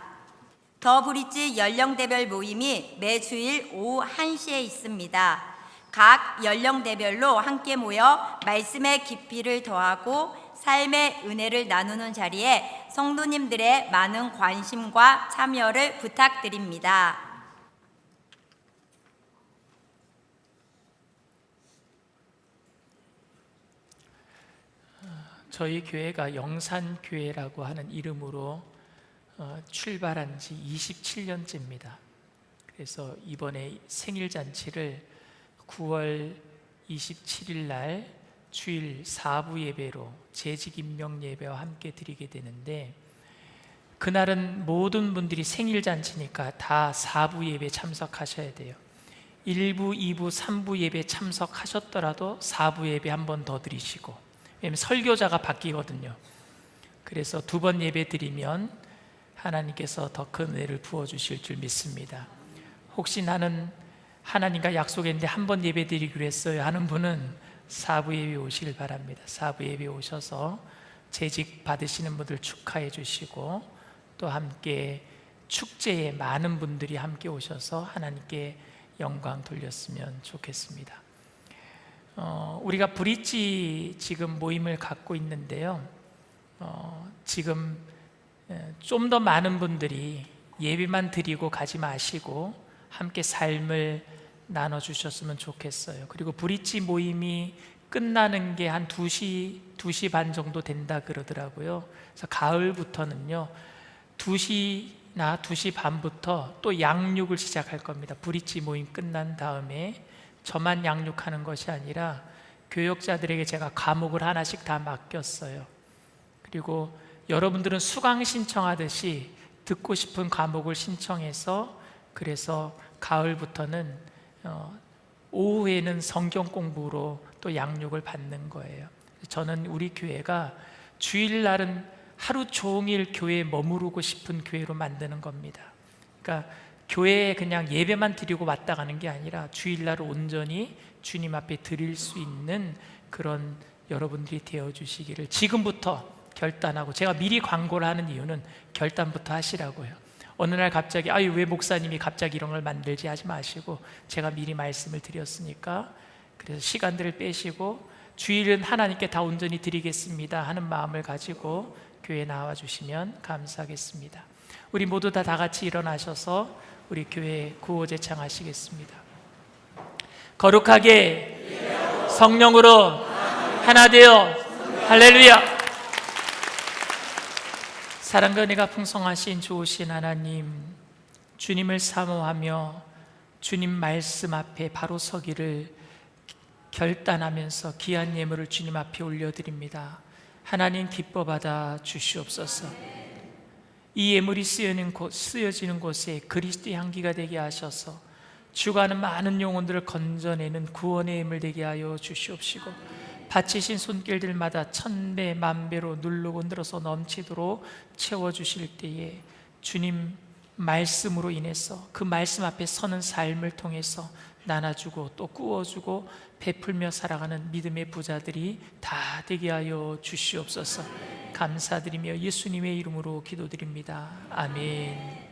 더 브릿지 연령대별 모임이 매주일 오후 1시에 있습니다. 각 연령대별로 함께 모여 말씀의 깊이를 더하고 삶의 은혜를 나누는 자리에 성도님들의 많은 관심과 참여를 부탁드립니다. 저희 교회가 영산교회라고 하는 이름으로 출발한 지 27년째입니다. 그래서 이번에 생일잔치를 9월 27일 날 주일 4부 예배로 재직임명 예배와 함께 드리게 되는데, 그날은 모든 분들이 생일잔치니까 다 4부 예배 참석하셔야 돼요. 1부, 2부, 3부 예배 참석하셨더라도 4부 예배 한 번 더 드리시고, 왜냐하면 설교자가 바뀌거든요. 그래서 2번 예배 드리면 하나님께서 더 큰 은혜를 부어주실 줄 믿습니다. 혹시 나는 하나님과 약속했는데 한 번 예배 드리기로 했어요 하는 분은 4부 예배 오시길 바랍니다. 4부 예배 오셔서 재직 받으시는 분들 축하해 주시고, 또 함께 축제에 많은 분들이 함께 오셔서 하나님께 영광 돌렸으면 좋겠습니다. 우리가 브릿지 지금 모임을 갖고 있는데요, 지금 좀 더 많은 분들이 예배만 드리고 가지 마시고 함께 삶을 나눠주셨으면 좋겠어요. 그리고 브릿지 모임이 끝나는 게 한 2시 반 정도 된다 그러더라고요. 그래서 가을부터는요 2시나 2시 반부터 또 양육을 시작할 겁니다. 브릿지 모임 끝난 다음에 저만 양육하는 것이 아니라 교역자들에게 제가 과목을 하나씩 다 맡겼어요. 그리고 여러분들은 수강 신청하듯이 듣고 싶은 과목을 신청해서, 그래서 가을부터는 오후에는 성경 공부로 또 양육을 받는 거예요. 저는 우리 교회가 주일날은 하루 종일 교회에 머무르고 싶은 교회로 만드는 겁니다. 그러니까 교회에 그냥 예배만 드리고 왔다 가는 게 아니라 주일날을 온전히 주님 앞에 드릴 수 있는 그런 여러분들이 되어주시기를 지금부터 결단하고, 제가 미리 광고를 하는 이유는 결단부터 하시라고요. 어느 날 갑자기 왜 목사님이 갑자기 이런 걸 만들지 하지 마시고, 제가 미리 말씀을 드렸으니까, 그래서 시간들을 빼시고 주일은 하나님께 다 온전히 드리겠습니다 하는 마음을 가지고 교회에 나와 주시면 감사하겠습니다. 우리 모두 다 같이 일어나셔서 우리 교회 구호제창 하시겠습니다. 거룩하게 성령으로 하나 되어 할렐루야. 사랑과 은혜가 풍성하신 좋으신 하나님, 주님을 사모하며 주님 말씀 앞에 바로 서기를 결단하면서 귀한 예물을 주님 앞에 올려드립니다. 하나님 기뻐 받아 주시옵소서. 이 예물이 쓰여지는 곳에 그리스도의 향기가 되게 하셔서 죽어가는 많은 영혼들을 건져내는 구원의 예물 되게 하여 주시옵시고, 바치신 손길들마다 천배 만배로 누르고 늘어서 넘치도록 채워주실 때에 주님 말씀으로 인해서 그 말씀 앞에 서는 삶을 통해서 나눠주고 또 꾸어주고 베풀며 살아가는 믿음의 부자들이 다 되게 하여 주시옵소서. 감사드리며 예수님의 이름으로 기도드립니다. 아멘.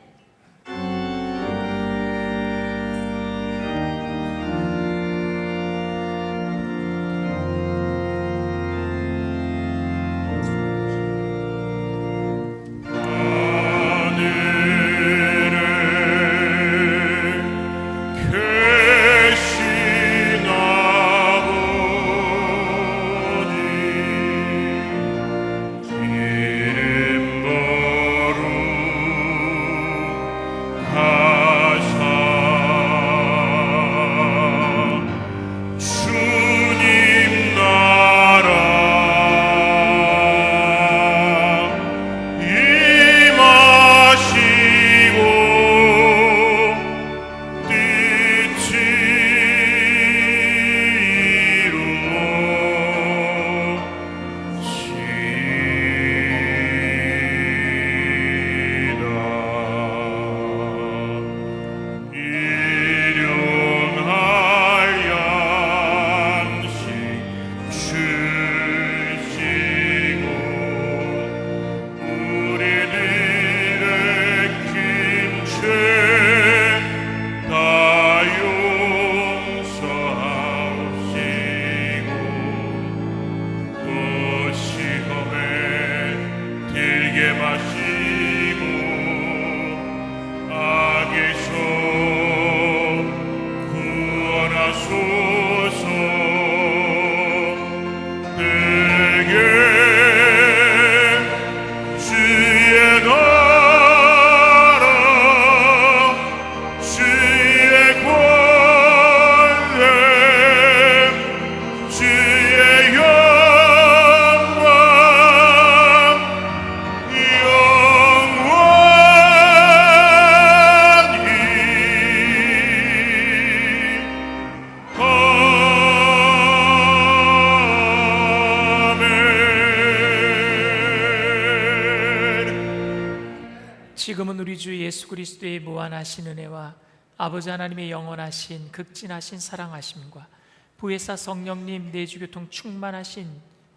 지금은 우리 주 예수 그리스도의 무한하신 은혜와 아버지 하나님의 영원하신 극진하신 사랑하심과 부회사 성령님 내주교통 충만하신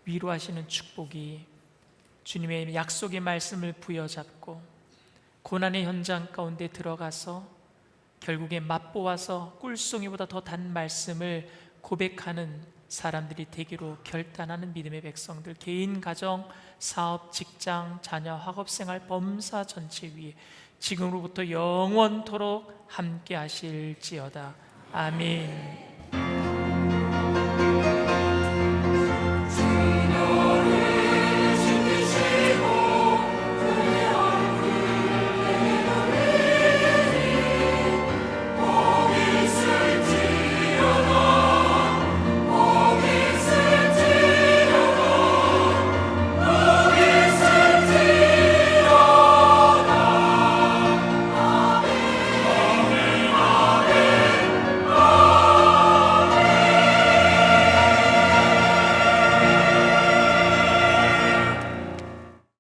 위로하시는 축복이 주님의 약속의 말씀을 부여잡고 고난의 현장 가운데 들어가서 결국에 맛보아서 꿀송이보다 더 단 말씀을 고백하는 사람들이 되기로 결단하는 믿음의 백성들, 개인, 가정, 사업, 직장, 자녀, 학업생활, 범사 전체 위에 지금으로부터 영원토록 함께 하실지어다. 아멘.